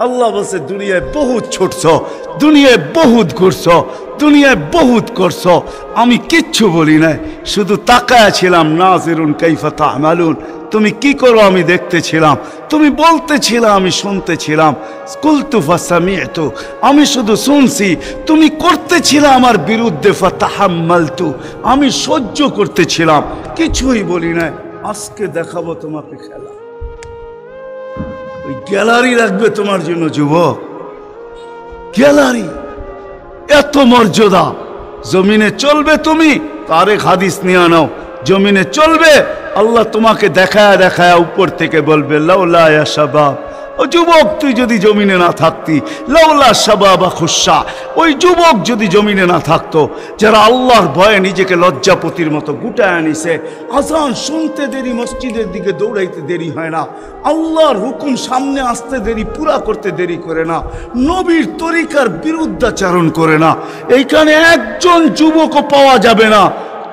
আল্লাহ বলছে দুনিয়ায় বহুত ছুটছ, দুনিয়ায় বহুত ঘুরছ, দুনিয়ায় বহুত করছ, আমি কিচ্ছু বলি নাই, শুধু তাকায়া ছিলাম। নাজিরুন কাইফা তা'মালুন, তুমি কি করো আমি দেখতেছিলাম, তুমি বলতেছিলাম আমি শুনতেছিলাম। কুলতু ফাসামি'তু, আমি শুধু শুনছি, তুমি করতেছিলে আমার বিরুদ্ধে। ফাতাহাম্মালতু, আমি সহ্য করতেছিলাম, কিছুই বলি নাই। আজকে দেখাবো তোমাকে খেলা। ওই গ্যালারি রাখবে তোমার জন্য যুবক, গ্যালারি। এত মর্যাদা। জমিনে চলবে তুমি, তারেক হাদিস নিয়ে নাও। জমিনে চলবে, আল্লাহ তোমাকে দেখায় দেখায় উপর থেকে বলবে লাউলা ইয়া শাবাব, ও যুবক তুই যদি জমিনে না থাকতি, লাউলা শাবাবা খুশা, ওই যুবক যদি জমিনে না থাকতো, যারা আল্লাহর ভয়ে নিজেকে লজ্জাপতির মতো গুটায় আনিছে। আজান শুনতে দেরি, মসজিদের দিকে দৌড়াইতে দেরি হয় না, আল্লাহর হুকুম সামনে আসতে দেরি, পুরা করতে দেরি করে না, নবীর তরিকার বিরুদ্ধাচারণ করে না। এইখানে একজন যুবকও পাওয়া যাবে না।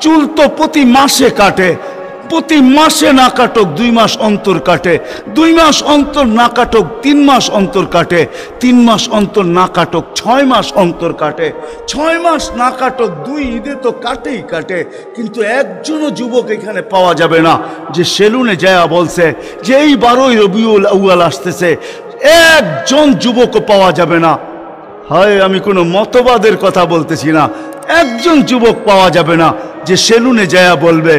চুল তো প্রতি মাসে কাটে, প্রতি মাসে না কাটক 2 মাস অন্তর কাটে, 2 মাস অন্তর না কাটক 3 মাস অন্তর কাটে, 3 মাস অন্তর না কাটক 6 মাস অন্তর কাটে, 6 মাস না কাটক 2 ঈদে তো কাটেই কাটে। কিন্তু একজনও যুবক এখানে পাওয়া যাবে না যে সেলুনে যায় বলছে যে এই 12ই রবিউল আউয়াল আসতেছে। একজন যুবকও পাওয়া যাবে না। হয় আমি কোনো মতবাদের কথা বলতেছি না, একজন যুবক পাওয়া যাবে না যে সেলুনে যায় বলবে,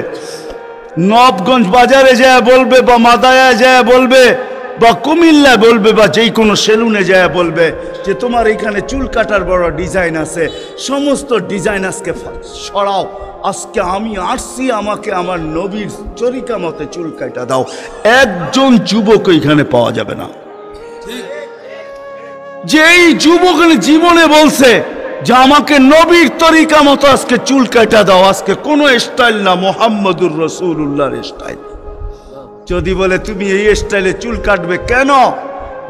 নবগঞ্জ বাজারে যায় বলবে, বা মাদায়া যায় বলবে, বা কুমিল্লা বলবে, বা যেই কোনো সেলুনে যায় বলবে যে তোমার এখানে চুল কাটার বড় ডিজাইন আছে, সমস্ত ডিজাইন আজকে সরাও, আজকে আমি আসছি, আমাকে আমার নবীর তরিকা মতে চুল কাটা দাও। একজন যুবক এখানে পাওয়া যাবে না। যেই যুবক জীবনে বলছে যে আমাকে নবীর তরিকা মতো আজকে চুল কাটা দাও, আজকে কোনো স্টাইল না, মুহাম্মদুর রাসূলুল্লাহর স্টাইল। যদি বলে তুমি এই স্টাইলে চুল কাটবে কেন,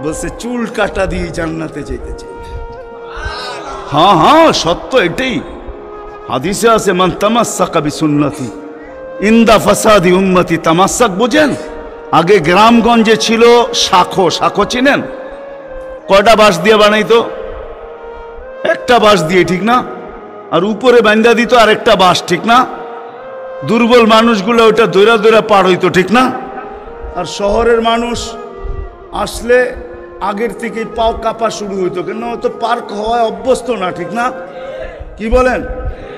বলছে চুল কাটা দিয়ে জান্নাতে যেতে চাই। হ্যাঁ হ্যাঁ সত্য এটাই, হাদিসে আছে মান তামাসসাকা বিসুন্নতি ইনদা ফাসাদি উম্মতি। তামাসসাক বুঝেন? আগে গ্রামগঞ্জে ছিল শাখো, শাখো চিনেন? কয়টা বাঁশ দিয়ে বানাইতো? একটা বাঁশ দিয়ে, ঠিক না? আর উপরে বান্ধা দিত আরেকটা বাঁশ, ঠিক না? দুর্বল মানুষগুলো ওটা দৌড়া দৌড়া পার হইতো, ঠিক না? আর শহরের মানুষ আসলে আগের থেকেই পাও কাঁপা শুরু হইতো, কেন তো পার্ক হওয়ায় অভ্যস্ত না, ঠিক না? কি বলেন?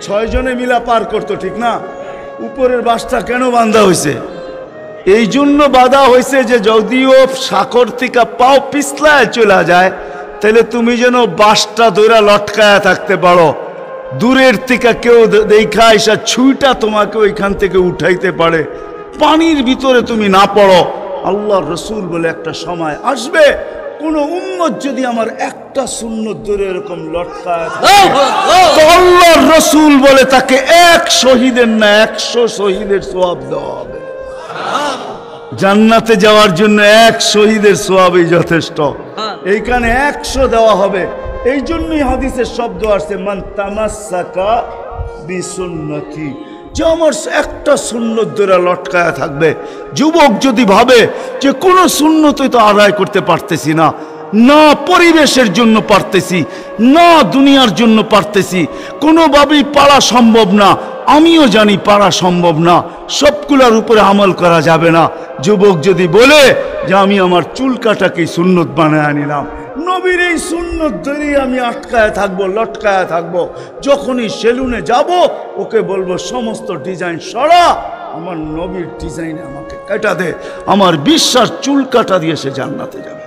6 জনে মিলা পার করতো, ঠিক না? উপরের বাঁশটা কেন বাঁধা হয়েছে? এই জন্য বাঁধা হয়েছে যে যদিও সাকর থেকে পাও পিছলায় চলে যায়, তাহলে তুমি যেন বাঁশটা দৌড়া লটকায়া থাকতে পারো, দূরের থেকে কেউ দেখা এসা ছুঁইটা তোমাকে ওইখান থেকে উঠাইতে পারে, পানির ভিতরে তুমি না পড়ো। আল্লাহর রসুল বলে একটা সময় আসবে, কোন উম্মত যদি আমার একটা সুন্নত ধরে এরকম লটকায় থাকে, তো আল্লাহর রসুল বলে তাকে 1 শহীদের না 100 শহীদের সওয়াব দেওয়া হবে। জান্নাতে যাওয়ার জন্য 1 শহীদের সওয়াবই যথেষ্ট, এইখানে 100 দেওয়া হবে। এই জন্যই হাদিসের শব্দ আসছে মান তামাসসাকা বিসুন্নতি, যে আমার একটা সুন্নত ধরে লটকায়া থাকবে। যুবক যদি ভাবে যে কোনো সুন্নতই তো আদায় করতে পারতেছি না, না পরিবেশের জন্য পারতেছি, না দুনিয়ার জন্য পারতেছি, কোনোভাবেই পারা সম্ভব না, আমিও জানি পারা সম্ভব না, সবগুলোর উপরে আমল করা যাবে না। যুবক যদি বলে যে আমি আমার চুল কাটাকেই সুন্নত বানায় আনিলাম, নবীর এই সুন্নত ধরেই আমি আটকায় থাকবো, লটকায় থাকবো, যখনই সেলুনে যাব ওকে বলবো সমস্ত ডিজাইন সরা, আমার নবীর ডিজাইনে আমাকে কাটা দে, আমার বিশ্বাস চুল কাটা দিয়ে সে জান্নাতে যাবে।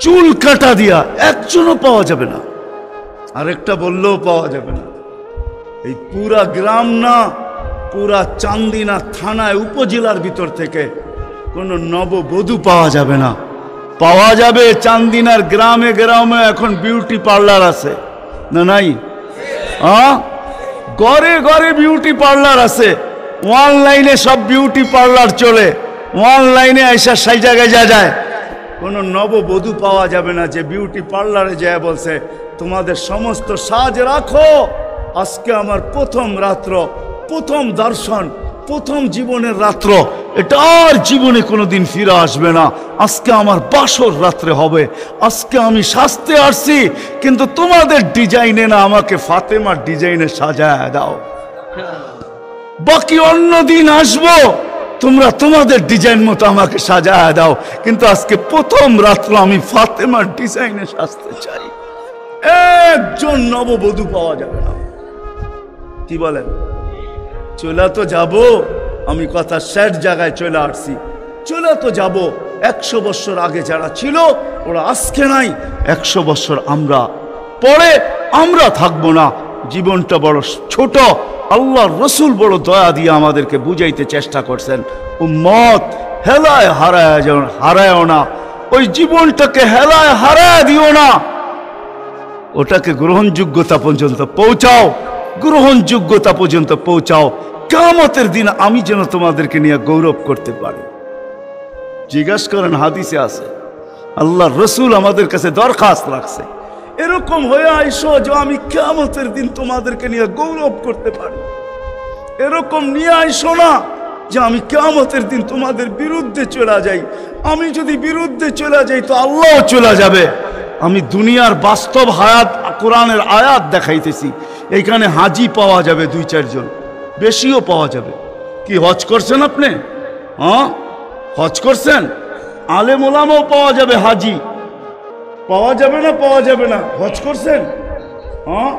চুল কাটা দিয়া একজনও পাওয়া যাবে না, আরেকটা বললেও পাওয়া যাবে না। এই পুরা গ্রাম না, পুরা চান্দিনা থানায় উপজেলার ভিতর থেকে কোনো নববধূ পাওয়া যাবে না। পাওয়া যাবে চান্দিনার গ্রামে গ্রামে এখন বিউটি পার্লার আছে না? নাই? ঘরে ঘরে বিউটি পার্লার আছে, অনলাইনে সব বিউটি পার্লার চলে, অনলাইনে এসে সেই জায়গায় যায়। কোনো নববধূ পাওয়া যাবে না যে বিউটি পার্লারে যায় বলছে তোমাদের সমস্ত সাজ রাখো, আজকে আমার প্রথম রাত্র, প্রথম দর্শন, প্রথম জীবনের রাত্র, এটা আর জীবনে কোনোদিন ফিরে আসবে না। আজকে আমার বাসর রাত্রে হবে। আজকে আমি সাজতে আসছি, কিন্তু তোমাদের ডিজাইনে না, আমাকে ফাতেমার ডিজাইনে সাজায় দাও। বাকি অন্য দিন আসবো, তোমরা তোমাদের ডিজাইন মতো আমাকে সাজায় দাও, কিন্তু আজকে প্রথম রাত্র আমি ফাতেমার ডিজাইনে সাজতে চাই। একজন নববধূ পাওয়া যাবে না। কি বলেন? চলে তো যাব, আমি কথা শেষ জায়গায় চলে আসছি। চলে তো যাব। 100 বছর আগে যারা ছিল ওরা আজকে নাই, 100 বছর আমরা পরে আমরা থাকবো না। জীবনটা বড় ছোট। আল্লাহর রসুল বড় দয়া দিয়ে আমাদেরকে বুঝাইতে চেষ্টা করছেন, উম্মত হেলায় হারায়ও না, ওই জীবনটাকে হেলায় হারায় দিও না, ওটাকে গ্রহণযোগ্যতা পর্যন্ত পৌঁছাও, গ্রহণযোগ্যতা পর্যন্ত পৌঁছাও। কিয়ামতের দিন আমি যেন তোমাদেরকে নিয়ে গৌরব করতে পারি। জিজ্ঞাসা করেন, হাদিসে আছে, আল্লাহর রসুল আমাদের কাছে দরখাস্ত রাখছে, এরকম হয়ে আইসো যে আমি কিয়ামতের দিন তোমাদেরকে নিয়ে গৌরব করতে পারি। এরকম নিয়ে আইসো না যে আমি কিয়ামতের দিন তোমাদের বিরুদ্ধে চলে যাই। আমি যদি বিরুদ্ধে চলে যাই তো আল্লাহও চলে যাবে। আমি দুনিয়ার বাস্তব হায়াত, কোরআনের আয়াত দেখাইতেছি। এইখানে হাজি পাওয়া যাবে 2-4 জন, বেশিও পাওয়া যাবে। কি হজ করছেন আপনি? হ্যাঁ, হজ করছেন? আলেম ওলামাও পাওয়া যাবে, হাজি পাওয়া যাবে না? পাওয়া যাবে না? হজ করছেন? হ্যাঁ,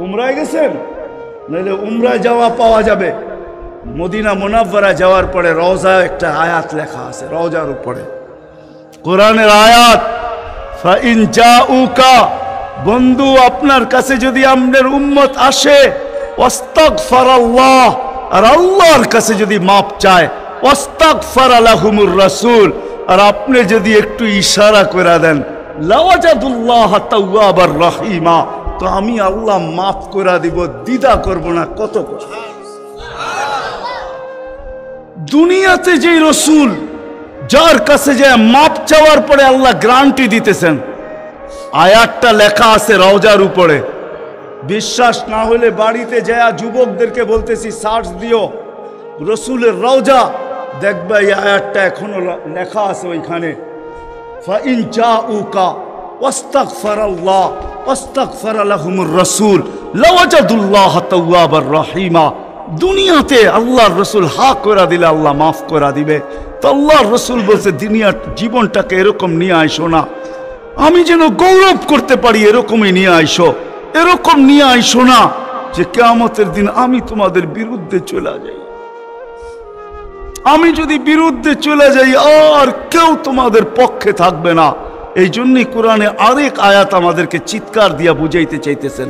উমরায় গেছেন? নাহলে উমরায় যাওয়া পাওয়া যাবে। মদিনা মুনাওয়ারা যাওয়ার পরে রওজায় একটা আয়াত লেখা আছে, রওজার উপরে কোরআনের আয়াত, ফাইন জাউকা, বন্ধু আপনার কাছে যদি আপনার উম্মত আসে, ওয়াস্তাগফারাল্লাহ, আর আল্লাহর কাছে যদি মাপ চায়, ওয়াস্তাগফারা লাহুমুর রাসূল, আর আপনি যদি একটু ইশারা করে দেন, লাওয়াজাদুল্লাহ তাওয়াবার রহিমা, তো আমি আল্লাহ মাফ করে দিব, দ্বিধা করব না। কত দুনিয়াতে যে রসুল যার কাছে যে মাপ চাওয়ার পরে আল্লাহ গ্যারান্টি দিতেছেন, আয়াতটা লেখা আছে রওজার উপরে। বিশ্বাস না হলে বাড়িতে যায় যুবকদেরকে বলতেছি, সার্চ দিও রসুলের রওজা, দেখবে এই আয়াতটা এখনো লেখা আছে ওইখানে। ফাইন জাউকা ওয়াস্তাগফারাল্লাহ ওয়াস্তাগফারা লাহুমুর রাসূল লাওয়াজাদুল্লাহ তাওয়াবার রহিমা। দুনিয়াতে আল্লাহর রসুল হা করে দিলে আল্লাহ মাফ করে দিবে। তো আল্লাহর রসুল বলছে, দুনিয়ার জীবনটাকে এরকম নিয়ে আইসো না, আমি যেন গৌরব করতে পারি, এরকমই নিয়ে আইসো। এরকম নিয়ে আইসো না যে কিয়ামতের দিন আমি তোমাদের বিরুদ্ধে চলে যাই। আমি যদি বিরুদ্ধে চলে যাই আর কেউ তোমাদের পক্ষে থাকবে না। এই জন্যই কোরআনে আরেক আয়াত আমাদেরকে চিৎকার দিয়া বুঝাইতে চাইতেছেন,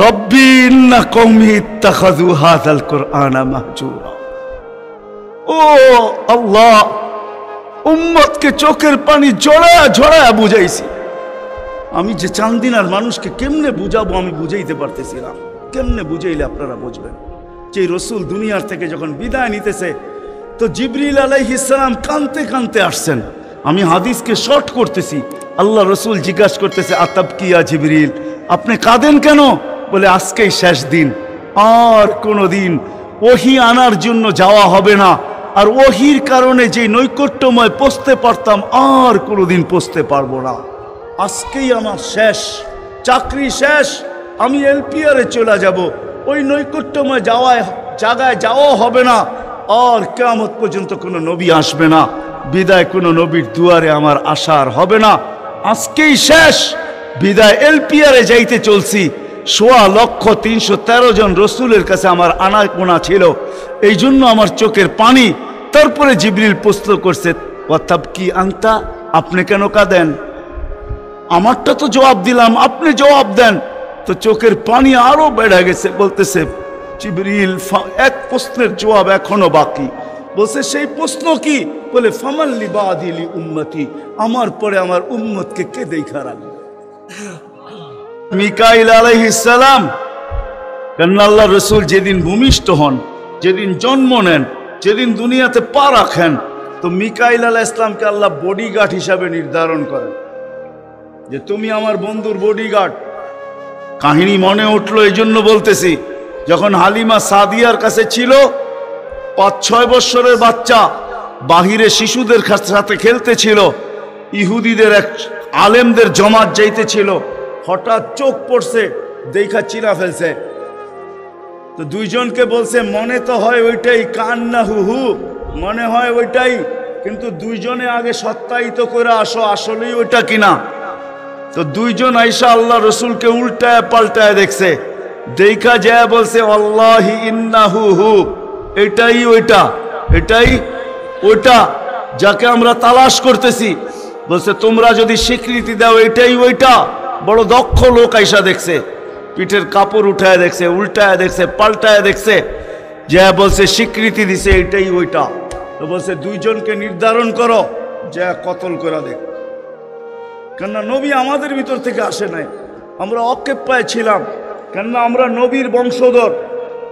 রব্বি ইন্না কওমি ইত্তাখাযু হাযাল কুরআনা মাহজুরা। ও আল্লাহ, উম্মতকে চোখের পানি ঝরায়া ঝরায়া বুঝাইছি। আমি যে চান্দিনার মানুষকে কেমনে বুঝাবো আমি বুঝাইতে পারতেছি না। কেমনে বুঝাইলে আপনারা বুঝবেন? যে রসুল দুনিয়ার থেকে যখন বিদায় নিতেছে, তো জিবরিল আলাইহিস সালাম কাঁদতে কাঁদতে আসছেন। আমি হাদিসকে শর্ট করতেছি। আল্লাহ রসুল জিজ্ঞাসা করতেছে, আতাবকিয়া জিবরিল, আপনি কাঁদেন কেন? বলে আজকেই শেষ দিন, আর কোনো দিন ওহী আনার জন্য যাওয়া হবে না। আর ওহীর কারণে যে নৈকট্যময় পৌঁছতে পারতাম, আর কোনোদিন পৌঁছতে পারবো না। আজকেই আমার শেষ, চাকরি শেষ, আমি এলপিআরে চলে যাব। ওই নৈকট্যময় জায়গায় যাওয়া হবে না। আর কিয়ামত পর্যন্ত কোনো নবী আসবে না। বিদায় কোনো নবীর দুয়ারে আমার আশার হবে না। আজকেই শেষ বিদায়। এলপিআরে যাইতে চলছি। 1,313 জন রসুলের কাছে আমার আনাগোনা ছিল, এই জন্য আমার চোখের পানি। তারপরে জিবরিল প্রশ্ন করছে, ওয়াতাবকি আনতা, আপনি কেন কাঁদেন? আমারটা তো জবাব দিলাম, আপনি জবাব দেন। তো চোখের পানি আরো বেড়ে গেছে। বলতেছে জিবরিল, এক প্রশ্নের জবাব এখনো বাকি। বলছে, সেই প্রশ্ন কি? বলে ফামাল্লি বাদিলি উম্মতি, আমার পরে আমার উম্মতকে কে দেখা রাখবে? মিকাইল আলাইহিস সালাম, কেন আল্লাহ রসুল যেদিন ভূমিষ্ঠ হন, যেদিন জন্ম নেন, যেদিন দুনিয়াতে পা রাখেন, তো মিকাইল আলাইহিস সালামকে আল্লাহ বডিগার্ড হিসাবে নির্ধারণ করেন যে তুমি আমার বন্ধুর বডিগার্ড। কাহিনী মনে উঠলো, এই জন্য বলতেছি। যখন হালিমা সাদিয়ার কাছে ছিল 5-6 বছরের বাচ্চা বাহিরে শিশুদের সাথে খেলতেছিল, ইহুদিদের এক আলেমদের জমাত যাইতেছিল, হঠাৎ চোখ পড়ছে, দেখা চিনা ফেলছে। তো দুইজনকে বলছে মনে তো হয় ওইটাই, কান্না হু মনে হয় ওইটাই, কিন্তু দুইজনে আগে সত্যায়িত করে আসো আসলেই ওইটা কিনা। তো দুইজন আইসা আল্লাহ রসুলকে উল্টায় পাল্টায় দেখছে, দেখা যায় বলছে আল্লাহি ইন্নাহু হু, এটাই ওইটা, এটাই ওইটা যাকে আমরা তালাশ করতেছি। বলছে তোমরা যদি স্বীকৃতি দাও এটাই ওইটা। বড় দক্ষ লোক আইসা দেখছে, পিঠের কাপড় উঠায় দেখছে, উল্টায় দেখছে, পাল্টায় দেখছে, যা বলছে স্বীকৃতি দিছে এটাই ওইটা। তো বলছে দুইজনকে নির্ধারণ করো, যা কতল করে দেখ। কেননা নবী আমাদের ভিতর থেকে আসে নাই, আমরা অকেপ্পায় ছিলাম। কেননা আমরা নবীর বংশধর,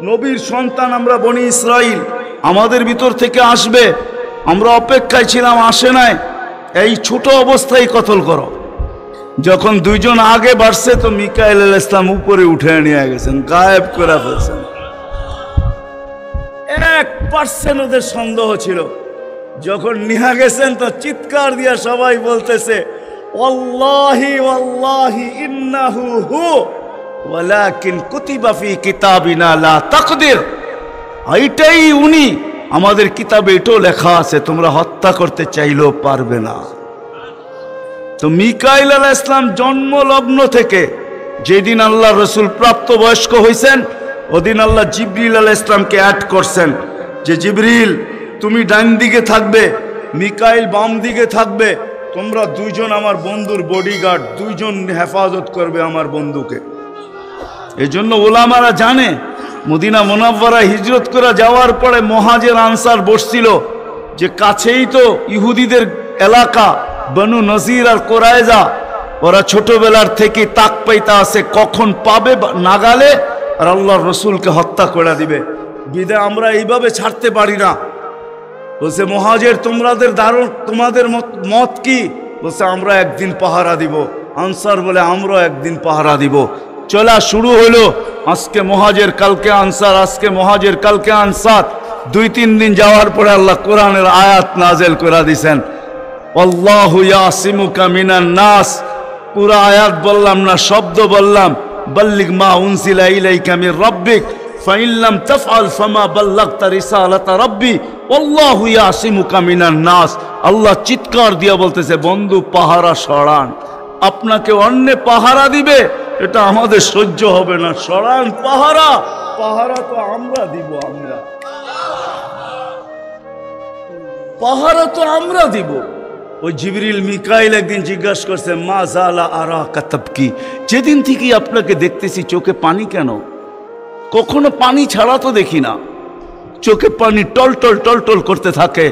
নবীর সন্তান, আমরা বনি ইসরাইল, আমাদের ভিতর থেকে আসবে, আমরা অপেক্ষায় ছিলাম, আসে নাই। এই ছোট অবস্থায় কতল করো। যখন দুইজন আগে বাড়ছে তো মিকাইল আলাইহিস সালাম উপরে উঠে নিয়ে গেছেন, গায়েব করে ফেলছেন। 1% ওদের সন্দেহ ছিল। যখন নিয়ে গেছেন তো চিৎকার দিয়া সবাই বলতেছে ওয়াল্লাহি ওয়াল্লাহি ইন্নাহু হু ওয়ালাকিন কুতিবা ফি কিতাবিনা লা তাকদির, এইটাই উনি, আমাদের কিতাবে এটাও লেখা আছে, তোমরা হত্যা করতে চাইলেও পারবে না। তো মিকাইল আলাইহিস সালাম জন্মলগ্ন থেকে যেদিন আল্লাহ রসুল প্রাপ্তবয়স্ক হয়েছেন ওদিন আল্লাহ জিবরিল আলাইহিস সালামকে অ্যাড করছেন যে জিবরিল তুমি ডান দিকে থাকবে, মিকাইল বাম দিকে থাকবে, তোমরা দুইজন আমার বন্ধুর বডিগার্ড, দুইজন হেফাজত করবে আমার বন্ধুকে। এই জন্য ওলামারা জানে মদিনা মুনাওয়ারা হিজরত করে যাওয়ার পরে মুহাজির আনসার বসছিল যে কাছেই তো ইহুদিদের এলাকা বনু নজির আর কোরাইজা, ওরা ছোটবেলার থেকে তাক পাইতা আছে কখন পাবে নাগালে আর আল্লাহর রসুলকে হত্যা করে দিবে, বিদে আমরা এইভাবে ছাড়তে পারি না। বলছে মুহাজির তোমাদের মত কি? বলছে আমরা একদিন পাহারা দিব। আনসার বলে আমরা একদিন পাহারা দিব। চলা শুরু হলো, আজকে মুহাজির কালকে আনসার, আজকে মুহাজির কালকে আনসার। 2-3 দিন যাওয়ার পরে আল্লাহ কোরআনের আয়াত নাজেল করে দিয়েছেন আল্লাহু ইয়াসিমুকা মিনান নাস। পুরা আয়াত বললাম না, শব্দ বললাম, বাল্লিগ মা উনজিলা ইলাইকা মির রাব্বিক ফাইন লাম তাফআল ফামা বাল্লাগতা রিসালাতা রাব্বি আল্লাহু ইয়াসিমুকা মিনান নাস। আল্লাহ চিৎকার দিয়া বলতেছে বন্ধু পাহারা সরান, আপনাকে অন্য পাহারা দিবে এটা আমাদের সহ্য হবে না, সরান পাহারা, পাহারা তো আমরা দিব, আমরা পাহারা তো আমরা দিব। ওই জিবরিল মিকাইল একদিন জিজ্ঞাসা করছে মা জালা আরাকা তাবকি, যেদিন থেকে আপনাকে দেখতেছি চোখে পানি কেন? কখনো পানি ছাড়া তো দেখি না, চোখে পানি টলটল টলটল করতে থাকে,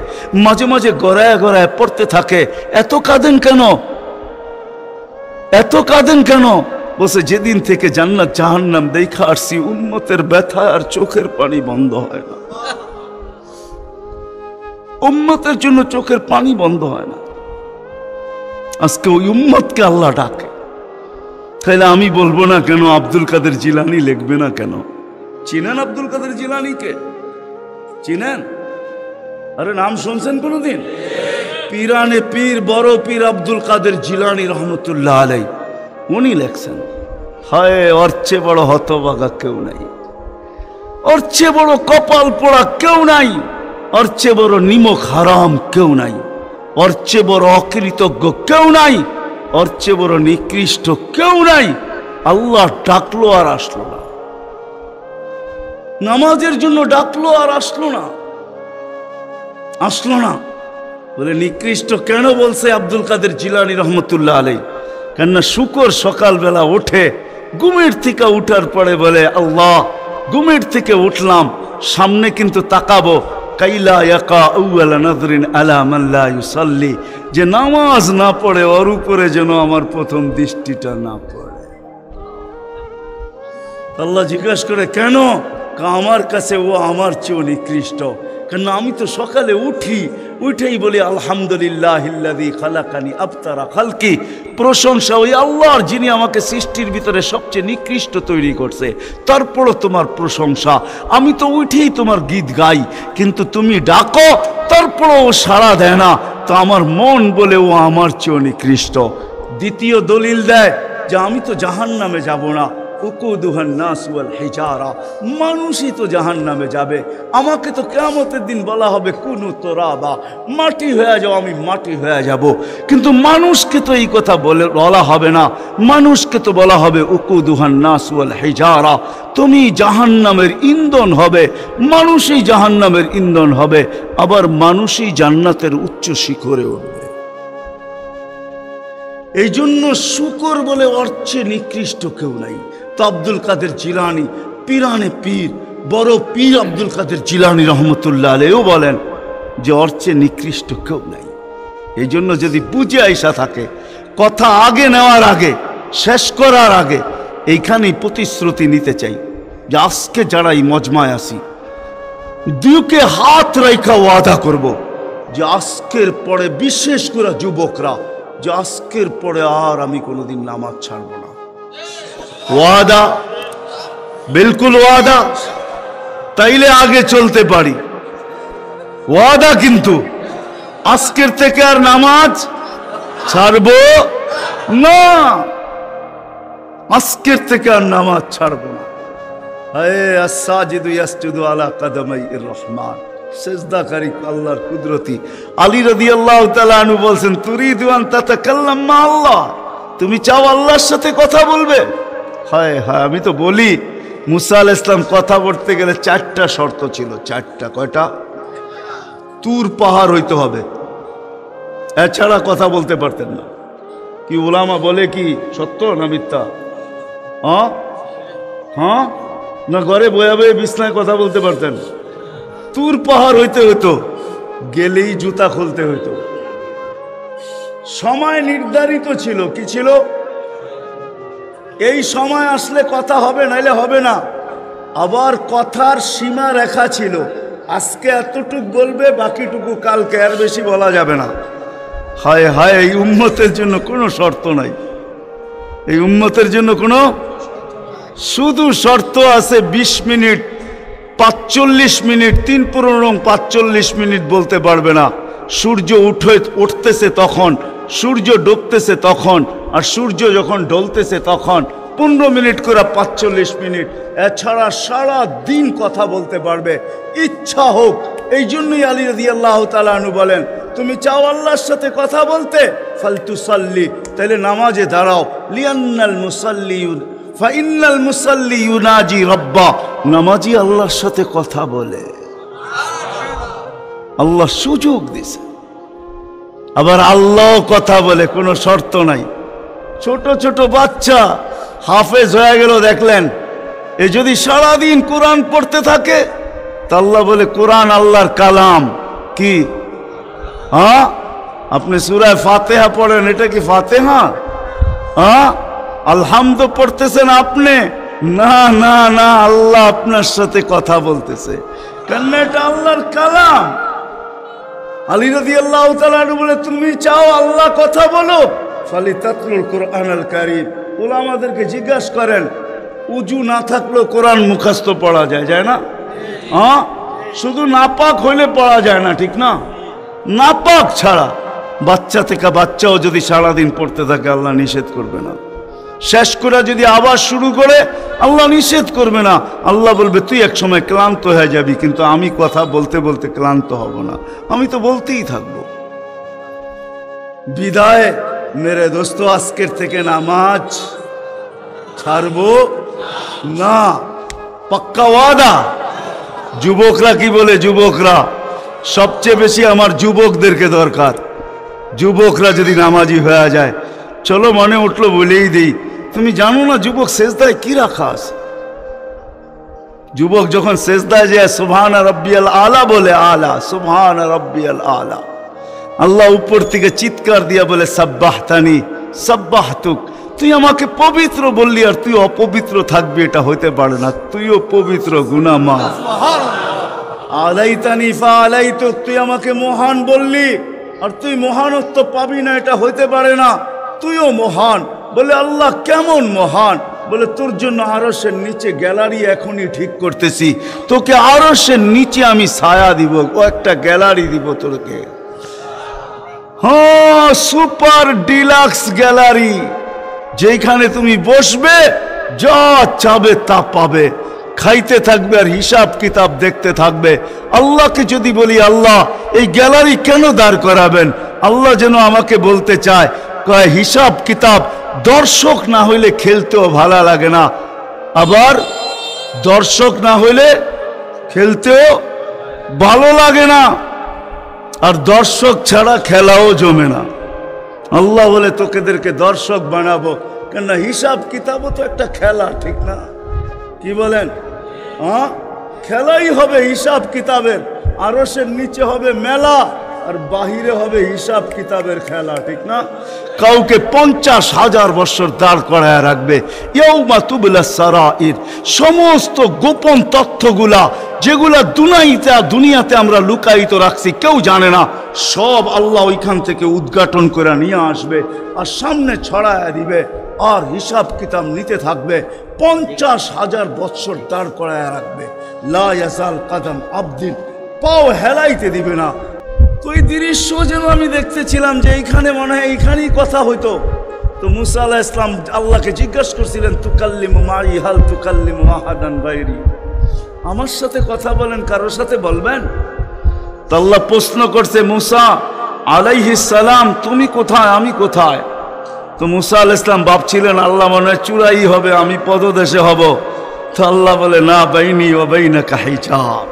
মাঝে মাঝে গড়ায় গড়ায় পড়তে থাকে, এত কাঁদেন কেন, এত কাঁদেন কেন? বলছে যেদিন থেকে জান্নাত জাহান্নাম দেখা আসছি উম্মতের ব্যথা আর চোখের পানি বন্ধ হয় না, উম্মতের জন্য চোখের পানি বন্ধ হয় না। আজকে ওই উম্মতকে আল্লাহ ডাকে, তাইলে আমি বলবো না কেন আব্দুল কাদের জিলানী লিখবে না কেন? চিনেন আব্দুল কাদের জিলানীকে? চিনেন? আরে নাম শুনছেন কোনদিন? পীরানে পীর বড় পীর আব্দুল কাদের জিলানী রহমতুল্লাহ আলাই, উনি লেখছেন হায় ওর চেয়ে বড় হতভাগা কেউ নাই, ওর চেয়ে বড় কপাল পোড়া কেউ নাই, ওর চেয়ে বড় নিমক হারাম কেউ নাই, ওর চেয়ে বড় অকৃতজ্ঞ কেউ নাই, ওর চেয়ে বড় নিকৃষ্ট কেউ নাই। আল্লাহ ডাকলো আর আসলো না, নামাজের জন্য ডাকলো আর আসলো না, আসলো না। বলে নিকৃষ্ট কেন বলছে আব্দুল কাদের জিলানী রহমতুল্লাহ আলাই? কেননা শুকর সকালবেলা ওঠে, ঘুমের থেকে উঠার পরে বলে আল্লাহ ঘুমের থেকে উঠলাম, সামনে কিন্তু তাকাবো, কাইলা ইয়াকা আউয়ালা নাযরিন আলা মান লা ইউসাল্লি, যে নামাজ না পড়ে ওর উপরে যেন আমার প্রথম দৃষ্টিটা না পড়ে। আল্লাহ জিজ্ঞাসা করে কেন? আমার কাছে ও আমার চেয়েও নিকৃষ্ট, কেন আমি তো সকালে উঠি, উঠেই বলি আলহামদুলিল্লাহিল্লাযী খালাকানি আবতারা খালকি, প্রশংসা ওই আল্লাহর যিনি আমাকে সৃষ্টির ভিতরে সবচেয়ে নিকৃষ্ট তৈরি করছে, তারপরও তোমার প্রশংসা। আমি তো উঠেই তোমার গীত গাই, কিন্তু তুমি ডাকো তারপরও ও সাড়া দেয় না, তো আমার মন বলে ও আমার চেয়েও নিকৃষ্ট। দ্বিতীয় দলিল দেয় যে আমি তো জাহান্নামে যাব না, উকুদুহান নাস ওয়াল হিজারা, মানুষই তো জাহান্নামে যাবে। আমাকে তো কিয়ামতের দিন বলা হবে কুনু তুরাবা, মাটি হয়ে যাও, আমি মাটি হয়ে যাব। কিন্তু মানুষকে তো এই কথা বলা হবে না, মানুষকে তো বলা হবে উকুদুহান নাস ওয়াল হিজারা, তুমি জাহান্নামের ইন্ধন হবে, মানুষই জাহান্নামের ইন্ধন হবে, আবার মানুষই জান্নাতের উচ্চ শিখরে উঠবে। এই জন্য শুকর বলে অর্থে নিকৃষ্ট কেউ নাই। তো আব্দুল কাদের জিলানী পীরানে পীর, বড় পীর আব্দুল কাদের জিলানী রহমতুল্লাহ আলাইহিও বলেন যে অর্থে নিকৃষ্ট কেউ নাই। এই জন্য যদি বুঝে আইসা থাকে, কথা আগে নেওয়ার আগে, শেষ করার আগে এইখানেই প্রতিশ্রুতি নিতে চাই যে আজকে যারা এই মজমায় আসি, দুকে হাত রাইখা ওয়াদা করব যে আজকের পরে, বিশেষ করে যুবকরা, যে আজকের পরে আর আমি কোনোদিন নামাজ ছাড়ব না। ওয়াদা, বিলকুল ওয়াদা, তাইলে আগে চলতে পারি। ওয়াদা কিন্তু আজকের থেকে আর নামাজ ছাড়ব না, আজকের থেকে আর নামাজ ছাড়ব না। হায় আস-সাজিদু ইয়াসজুদু আলা কদমাইর রহমান, সেজদাকারী আল্লাহর কুদরতি। আলী রাদিয়াল্লাহু তাআলা আনহু বলছেন, তুরিদু আন তাতাকাল্লাম মা আল্লাহ, তুমি চাও আল্লাহর সাথে কথা বলবে। হায় হায়, আমি তো বলি মুসা আলাইহিস সালাম কথা বলতে গেলে 4টা শর্ত ছিল। 4টা, কয়টা? তুর পাহাড় হইতে হবে, এছাড়া কথা বলতে পারতেন না। কি উলামা বলে, কি সত্য না মিথ্যা? হ্যাঁ হ্যাঁ, না ঘরে বয়ে বয়ে বিছনায় কথা বলতে পারতেন? তুর পাহাড় হইতে হইতো, গেলেই জুতা খুলতে হইতো। সময় নির্ধারিত ছিল, কি ছিল? এই সময় আসলে কথা হবে, নাইলে হবে না। আবার কথার সীমা রেখা ছিল, আজকে এতটুক বলবে, বাকিটুকু কালকে, আর বেশি বলা যাবে না। হায় হায়, এই উম্মতের জন্য কোনো শর্ত নাই, এই উম্মতের জন্য কোনো, শুধু শর্ত আছে 20 মিনিট, 45 মিনিট, 3-45 মিনিট বলতে পারবে না। সূর্য উঠতেছে তখন, সূর্য ডুবতেছে তখন, আর সূর্য যখন ঢলতেছে তখন 15 মিনিট করে 45 মিনিট। এছাড়া সারা দিন কথা বলতে পারবে, ইচ্ছা হোক। এই জন্যই আলী রাদিয়াল্লাহু তাআলা আনহু বলেন, তুমি চাও আল্লাহর সাথে কথা বলতে, ফালতুসাল্লি, তাহলে নামাজে দাঁড়াও। লিয়ান্নাল মুসাল্লি ফাইন্নাল মুসাল্লি ইউনাজি রাব্বা, নামাজি আল্লাহর সাথে কথা বলে। আল্লাহ সুযোগ দিছে, আবার আল্লাহ কথা বলে, কোনো শর্ত নাই। ছোট ছোট বাচ্চা হাফেজ হয়ে গেল, দেখলেন, এ যদি সারাদিন কোরআন পড়তে থাকে, তা আল্লাহ বলে কোরআন আল্লাহর কালাম। কি? হ্যাঁ, আপনি সূরা ফাতিহা পড়েন, এটা কি ফাতিহা? হ্যাঁ, আলহামদ পড়তেছেন আপনি, না না না, আল্লাহ আপনার সাথে কথা বলতেছে, কেন? এটা আল্লাহর কালাম। আলী রাদিয়াল্লাহু তাআলা বলে, তুমি চাও আল্লাহ কথা বলো, ফালিতাতলুল কুরআনুল কারীম। উলামাদেরকে জিজ্ঞাসা করেন, উজু না থাকলেও কোরআন মুখস্থ পড়া যায়, যায় না? হ্যাঁ, শুধু নাপাক হইলে পড়া যায় না, ঠিক না? নাপাক ছাড়া বাচ্চা থেকে বাচ্চাও যদি সারাদিন পড়তে থাকে, আল্লাহ নিষেধ করবে না। শেষ করে যদি আবার শুরু করে, আল্লাহ নিষেধ করবে না। আল্লাহ বলবে, তুই এক সময় ক্লান্ত হয়ে যাবি, কিন্তু আমি কথা বলতে বলতে ক্লান্ত হব না, আমি তো বলতেই থাকবো। বিদায় মেরে দোস্ত, আজকের থেকে নামাজ ছাড়বো না, পাক্কা ওয়াদা। যুবকরা কি বলে? যুবকরা সবচেয়ে বেশি আমার যুবকদেরকে দরকার। যুবকরা যদি নামাজি হয়ে যায়, চলো মনে উঠলো বলেই দিই, তুমি জানো না যুবক সেজদায় কি রাখা আছে? যুবক যখন সেজদায় যায় সুবহান রাব্বিয়াল আলা বলে, আলা সুবহান রাব্বিয়াল আলা, আল্লাহ উপর থেকে চিৎকার দিয়া বলে সাব্বাহতানি সাব্বাহতুক, তুই আমাকে পবিত্র বললি আর তুই অপবিত্র থাকবি, এটা হইতে পারে না, তুইও পবিত্র, গুনাহ মাফ। আলাইতানি ফাআলাইতু, তুই আমাকে মহান বললি, আর তুই মহানত্ব পাবি না এটা হইতে পারে না, তুইও মহান। বলে আল্লাহ কেমন মহান? বলে তোর জন্য আরশের নিচে গ্যালারি এখনই ঠিক করতেছি, তোকে আরশের নিচে আমি ছায়া দিব, ও একটা গ্যালারি দিব তোকে। হ্যাঁ, সুপার ডিলাক্স গ্যালারি, যেখানে তুমি বসবে যা চাবে তা পাবে, খাইতে থাকবে আর হিসাব কিতাব দেখতে থাকবে। আল্লাহকে যদি বলি আল্লাহ এই গ্যালারি কেন দাঁড় করাবেন, আল্লাহ যেন আমাকে বলতে চায় কয় হিসাব কিতাব দর্শক না হইলে খেলতেও ভালো লাগে না, আবার দর্শক না হইলে খেলতেও ভালো লাগে না, আর দর্শক ছাড়া খেলাও জমে না। আল্লাহ বলে তোকেদেরকে দর্শক বানাবো, কেননা হিসাব কিতাবও তো একটা খেলা, ঠিক না? কি বলেন? হ্যাঁ, খেলাই হবে হিসাব কিতাবের। আরশের নিচে হবে মেলা, আর বাহিরে হবে হিসাব কিতাবের খেলা, ঠিক না? কাউকে 50,000 বছর দাঁড় করায় রাখবে। ইয়াউমা তুবলা সারাইর, সমস্ত গোপন তথ্যগুলা যেগুলা দুনিয়াতে আমরা লুকায়িত রাখছি, কেউ জানে না, সব আল্লাহ ওইখান থেকে উদ্ঘাটন করে নিয়ে আসবে আর সামনে ছড়ায় দিবে, আর হিসাব কিতাব নিতে থাকবে। 50,000 বছর দাঁড় করায় রাখবে। লা ইয়াজাল কাদাম আবদিন, পাও হেলাইতে দিবে না। তো এই দৃশ্য যেন আমি দেখতেছিলাম যে এইখানে মনে হয় এইখানেই কথা হইতো। তো মুসা আলাইহিস সালাম আল্লাহকে জিজ্ঞাসা করছিলেন, তুকাল্লিমু মাই হাল তুকাল্লিমু আহাদান গায়রি, আমার সাথে কথা বলেন, কারোর সাথে বলবেন? তো আল্লাহ প্রশ্ন করছে, মুসা আলাইহিস সালাম তুমি কোথায়, আমি কোথায়? তো মুসা আলাইহিস সালাম ভাবছিলেন আল্লাহ মনে হয় চূড়াই হবে, আমি পদদেশে হব। তো আল্লাহ বলে, না, বাইনি ওয়া বাইনাকা হিজাব,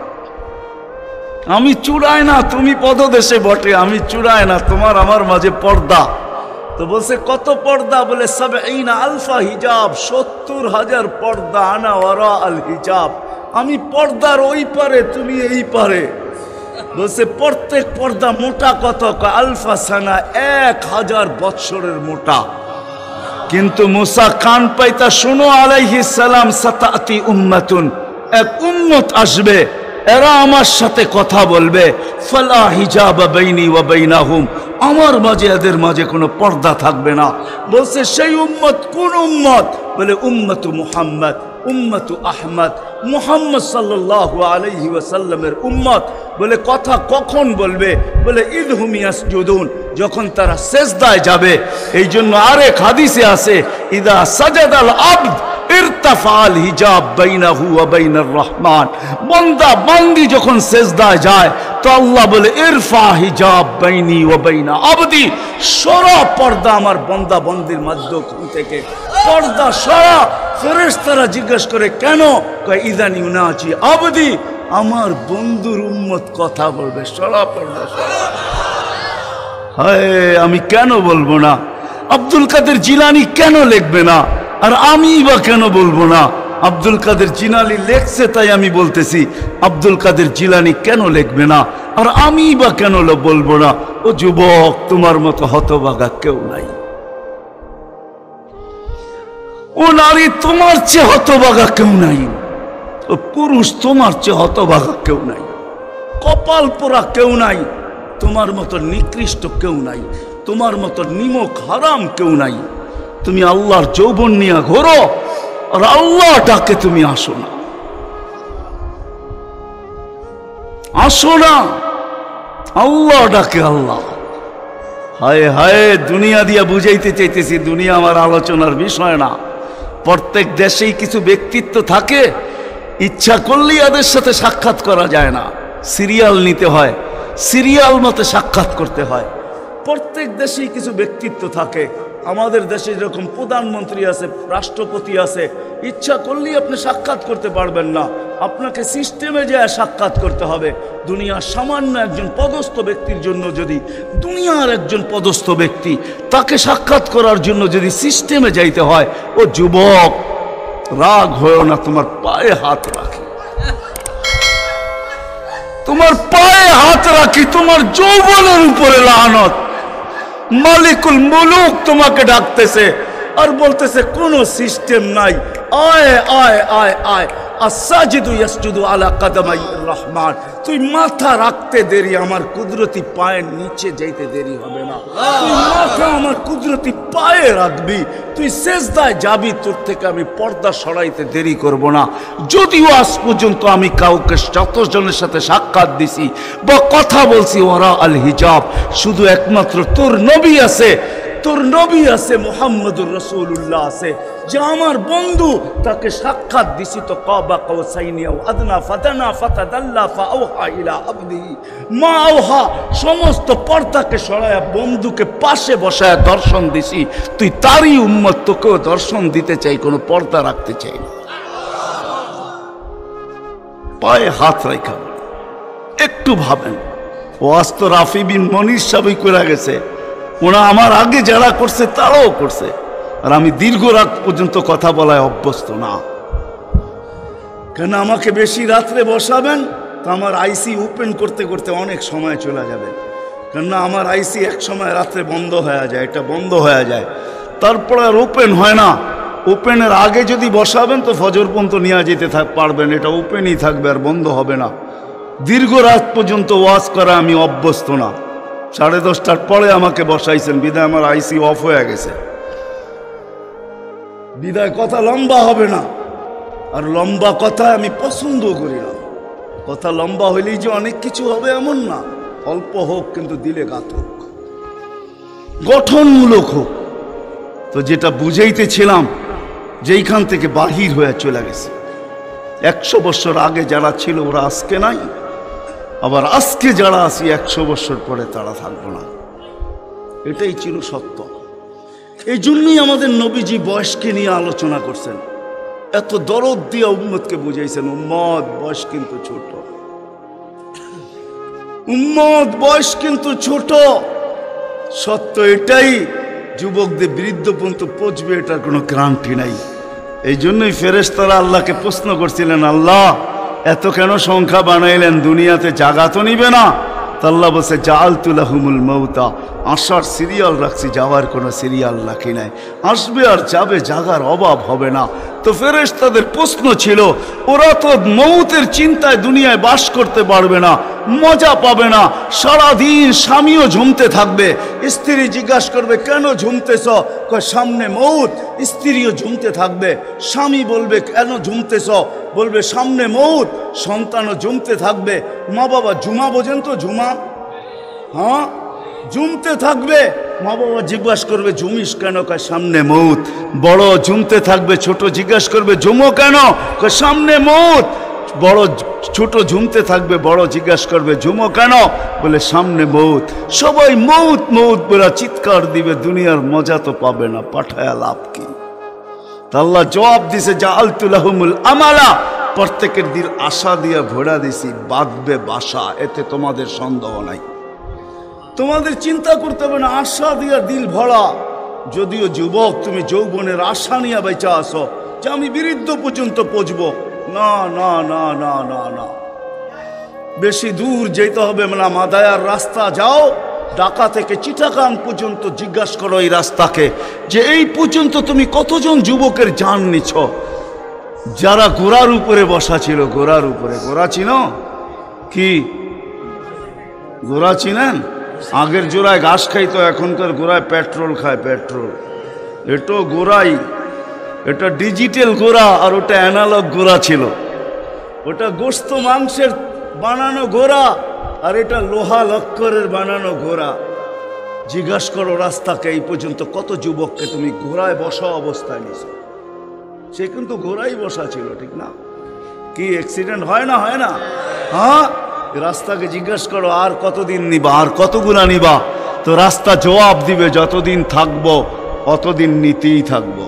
আমি চূড়ায় না, তুমি পদদেশে বটে, আমি চূড়ায় না, তোমার আমার মাঝে পর্দা। তো বলছে কত পর্দা? বলে ৭০,০০০ হিজাব, ৭০,০০০ পর্দা, আনা ওয়ারা আল হিজাব, আমি পর্দার ওই পারে, তুমি এই পারে। বলছে প্রত্যেক পর্দা মোটা কত? আলফা সানা, ১,০০০ বৎসরের মোটা। কিন্তু মুসা কান পাইতা, শোনো আলাইহিস সালাম, সাতাতি উম্মাতুন, এক উম্মত আসবে, এরা আমার সাথে কথা বলবে, ফালা হিজাবা বাইনি ওয়া বাইনাহুম, আমার মাঝে এদের মাঝে কোনো পর্দা থাকবে না। বলছে সেই উম্মত কোন উম্মত? বলে উম্মতু মুহাম্মদ, উম্মতু আহমদ, মুহাম্মদ সাল্লাল্লাহু আলাইহি ওয়াসাল্লামের উম্মত। বলে কথা কখন বলবে? বলে ইদহুম ইয়াসজুদুন, যখন তারা সেজদায় যাবে। এই জন্য আরেক হাদিসে আছে, ইদা সাজাদাল আবদ ইরতাফাল হিজাব বাইনাহু ওয়া বাইনার রহমান, বান্দা বান্দি যখন সেজদায় যায় তো আল্লাহ বলে ইরফা হিজাব বাইনি ওয়া বাইনা আবদি, সরা পর্দা আমার বান্দা বান্দির মধ্যখান থেকে, পর্দা সরা। ফেরেশতারা জিজ্ঞেস করে কেন? কয় ইদান ইউনাজি আবদি, আমার বন্ধুর উম্মত কথা বলবে, সরা পর্দা সরা। হায়, আমি কেন বলবো না? আব্দুল কাদের জিলানী কেন লিখবে না? আর আমি বা কেন বলবো না? আব্দুল কাদের জিলানী লেখছে তাই আমি বলতেছি, আব্দুল কাদের জিলানী কেন লিখবে না? আর আমি বা কেন বলবো না? ও যুবক, তোমার মতো হতভাগা কেউ নাই। ও নারী, তোমার চেয়ে হতভাগা কেউ নাই। ও পুরুষ, তোমার চেয়ে হতভাগা কেউ নাই। কপাল পোড়া কেউ নাই। তোমার মতো নিকৃষ্ট কেউ নাই। তোমার মতো নিমক হারাম কেউ নাই। তুমি আল্লাহর যৌবন নিয়ে ঘোরো, আর আল্লাহ ডাকে তুমি আসো না, আসো না, আল্লাহ ডাকে আল্লাহ। হায় হায়, দুনিয়া দিয়া বুঝাইতে চাইতেছি, দুনিয়া আমার আলোচনার বিষয় না। প্রত্যেক দেশেই কিছু ব্যক্তিত্ব থাকে, ইচ্ছা করলেই এদের সাথে সাক্ষাৎ করা যায় না, সিরিয়াল নিতে হয়, সিরিয়াল মতে সাক্ষাৎ করতে হয়। প্রত্যেক দেশেই কিছু ব্যক্তিত্ব থাকে। আমাদের দেশে যেরকম প্রধানমন্ত্রী আছে, রাষ্ট্রপতি আছে, ইচ্ছা করলেই আপনি সাক্ষাৎ করতে পারবেন না, আপনাকে সিস্টেমে যায় সাক্ষাৎ করতে হবে। দুনিয়ার সামান্য একজন পদস্থ ব্যক্তির জন্য যদি, দুনিয়ার একজন পদস্থ ব্যক্তি, তাকে সাক্ষাৎ করার জন্য যদি সিস্টেমে যাইতে হয়, ও যুবক রাগ হয়েও না, তোমার পায়ে হাত রাখি, তোমার পায়ে হাত রাখি, তোমার যৌবনের উপরে লানত। মালিকুল মুলুক তোমাকে ডাকতেছে আর বলতেছে কোনো সিস্টেম নাই, আয় আয় আয় আয়, আস-সাজিদু ইয়াসজুদু আলা কাদামাইর রহমান, তুই মাথা রাখতে দেরি আমার কুদরতি পায়ের নিচে যাইতে দেরি হবে না। তুই মাথা আমার কুদরতি পায়ে রাখবি, তুই সেজদায় যাবি, তোর থেকে আমি পর্দা সরাইতে দেরি করব না। যদিও আজ পর্যন্ত আমি কাউকে যতজনের সাথে সাক্ষাৎ দিছি বা কথা বলছি ওরা আল হিজাব, শুধু একমাত্র তোর নবী আছে, তোর নবী আছে, মুহাম্মদুর রাসূলুল্লাহ আছে, যে আমার বন্ধু, তাকে সাক্ষাৎ দিছি তো কাবা কাউসাইনি আও আদনা ফাদানা ফাতাদাল্লা ফাআওহা ইলা আবদিহি মা আওহা, সমস্ত পর্দাকে সরায়া বন্ধুকে পাশে বসায়া দর্শন দিছি। তুই তারই উম্মত, তোকেও দর্শন দিতে চাই, কোনো পর্দা রাখতে চাই না। পায়ে হাত রাখা একটু ভাবেন, ওয়াজ তো রাফি বিন মনির সাহেবই করে গেছে, ওরা আমার আগে যারা করছে তারাও করছে, আর আমি দীর্ঘ রাত পর্যন্ত কথা বলায় অভ্যস্ত না। কেন আমাকে বেশি রাত্রে বসাবেন তো আমার আইসি ওপেন করতে করতে অনেক সময় চলে যাবে, কেননা আমার আইসি এক সময় রাত্রে বন্ধ হয়ে যায়, এটা বন্ধ হয়ে যায়, তারপরে আর ওপেন হয় না। ওপেনের আগে যদি বসাবেন তো ফজর পর্যন্ত নিয়ে যেতে পারবেন, এটা ওপেনই থাকবে আর বন্ধ হবে না। দীর্ঘ রাত পর্যন্ত ওয়াজ করা আমি অভ্যস্ত না। 10:30টার পরে আমাকে বসাইছেন, বিদায় আমার আইসি অফ হয়ে গেছে, বিদায় কথা লম্বা হবে না। আর লম্বা কথা আমি পছন্দ করি না। কথা লম্বা হইলেই যে অনেক কিছু হবে এমন না, অল্প হোক কিন্তু দিলে গাঁথক, গঠনমূলক হোক। তো যেটা বুঝাইতেছিলাম, যেইখান থেকে বাহির হয়ে চলে গেছে, 100 বছর আগে যারা ছিল ওরা আজকে নাই, আবার আজকে যারা আছি 100 বছর পরে তারা থাকবো না, এটাই ছিল সত্য। এই জন্যই আমাদের নবীজি বয়সকে নিয়ে আলোচনা করছেন, এত দরদ দিয়ে উম্মতকে বুঝাইছেন, উম্মত বয়স কিন্তু ছোট, উম্মত বয়স কিন্তু ছোট। সত্য এটাই, যুবকদের বৃদ্ধ পর্যন্ত পৌঁছবে এটার কোনো গ্যারান্টি নাই। এই জন্যই ফেরেশতারা আল্লাহকে প্রশ্ন করছিলেন, আল্লাহ এত কেন সংখ্যা বানাইলেন, দুনিয়াতে জাগা তো নিবে না? আল্লাহ বলছে জাআলতু লাহুমুল মাউতা, আসার সিরিয়াল রাখছি, যাওয়ার কোনো সিরিয়াল রাখি নাই। আসবে আর যাবে, জাগার অভাব হবে না। তো ফেরেশতাদের প্রশ্ন ছিল, ওরা তো মৌতের চিন্তায় দুনিয়ায় বাস করতে পারবে না, মজা পাবে না, সারাদিন স্বামীও ঝুমতে থাকবে, স্ত্রী জিজ্ঞাসা করবে কেন ঝুমতেছ, কয় সামনে মৌত। স্ত্রীও ঝুমতে থাকবে, স্বামী বলবে কেন ঝুমতেছ, বলবে সামনে মৌত। সন্তানও ঝুমতে থাকবে, মা বাবা ঝুমা বোঝেন তো, ঝুমা, হ্যাঁ ঝুমতে থাকবে, মা বাবা জিজ্ঞাসা করবে ঝুমিস কেন, কয় সামনে মৌত। বড় ঝুমতে থাকবে, ছোট জিজ্ঞাসা করবে ঝুমো কেন, কয় সামনে মৌত। বড় ছোট ঝুমতে থাকবে, বড় জিজ্ঞাসা করবে ঝুমো কেন, বলে সামনে মৌত। সবাই মৌত মৌত বলে চিৎকার দিবে, দুনিয়ার মজা তো পাবে না, পাঠায়া লাভ কি? আল্লাহ জবাব দিছে জাআলতু লাহুমুল আমালা, প্রত্যেকের দিন আশা দিয়ে ভরা দিছি, বাঁধবে বাসা, এতে তোমাদের সন্দেহ নাই, তোমাদের চিন্তা করতে হবে না, আশা দিয়া দিল ভরা। যদিও যুবক, তুমি যৌবনের আশা নিয়ে বেঁচে আসো যে আমি বৃদ্ধ পর্যন্ত পৌঁছবো, না না না না না না, বেশি দূর যেতে হবে না। মাদায়ার রাস্তা যাও, ঢাকা থেকে চিটাগাং পর্যন্ত জিজ্ঞাসা করো এই রাস্তাকে, যে এই পর্যন্ত তুমি কতজন যুবকের জান নিছ, যারা ঘোড়ার উপরে বসা ছিল, ঘোড়ার উপরে। ঘোড়া চিনো কি? ঘোড়া চিনেন? আগের জোড়ায় ঘাস খাইতো, এখনকার ঘোড়ায় পেট্রোল খায়, পেট্রোল। এটা ঘোড়াই, এটা ডিজিটাল ঘোড়া, আর ওটা অ্যানালগ ঘোড়া ছিল। ওটা গোস্ত মাংসের বানানো ঘোড়া, আর এটা লোহা লক্করের বানানো ঘোড়া। জিজ্ঞাসা করো রাস্তাকে, এই পর্যন্ত কত যুবককে তুমি ঘোড়ায় বসা অবস্থায় নিছ। সে কিন্তু ঘোড়াই বসা ছিল, ঠিক না? কি অ্যাক্সিডেন্ট হয় না, হয় না? হ্যাঁ, রাস্তাকে জিজ্ঞাসা করো আর কতদিন নিবা, আর কতগুলা নিবা, তো রাস্তা জবাব দিবে যতদিন থাকবো অতদিন নিতেই থাকবো,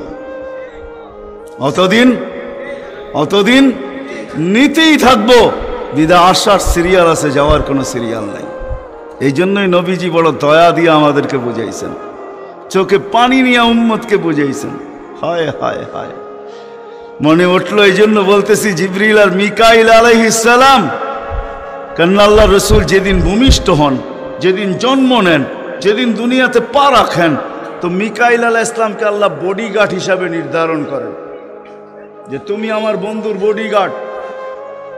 অতদিন নিতেই থাকবো। বিদা আসার সিরিয়াল আছে, যাওয়ার কোনো সিরিয়াল নাই। এই জন্যই নবীজি বড় দয়া দিয়ে আমাদেরকে বুঝাইছেন, চোখে পানি নিয়ে উম্মতকে বুঝাইছেন। হায় হায় হায়, মনে উঠলো, এই জন্য বলতেছি জিবরিল আর মিকাইল আলাইহিস সালাম, কারণ আল্লাহ রসুল যেদিন ভূমিষ্ঠ হন, যেদিন জন্ম নেন, যেদিন দুনিয়াতে পা রাখেন, তো মিকাইল আলাইহিস সালামকে আল্লাহ বডিগার্ড হিসাবে নির্ধারণ করেন। যে তুমি আমার বন্ধুর বডিগার্ড।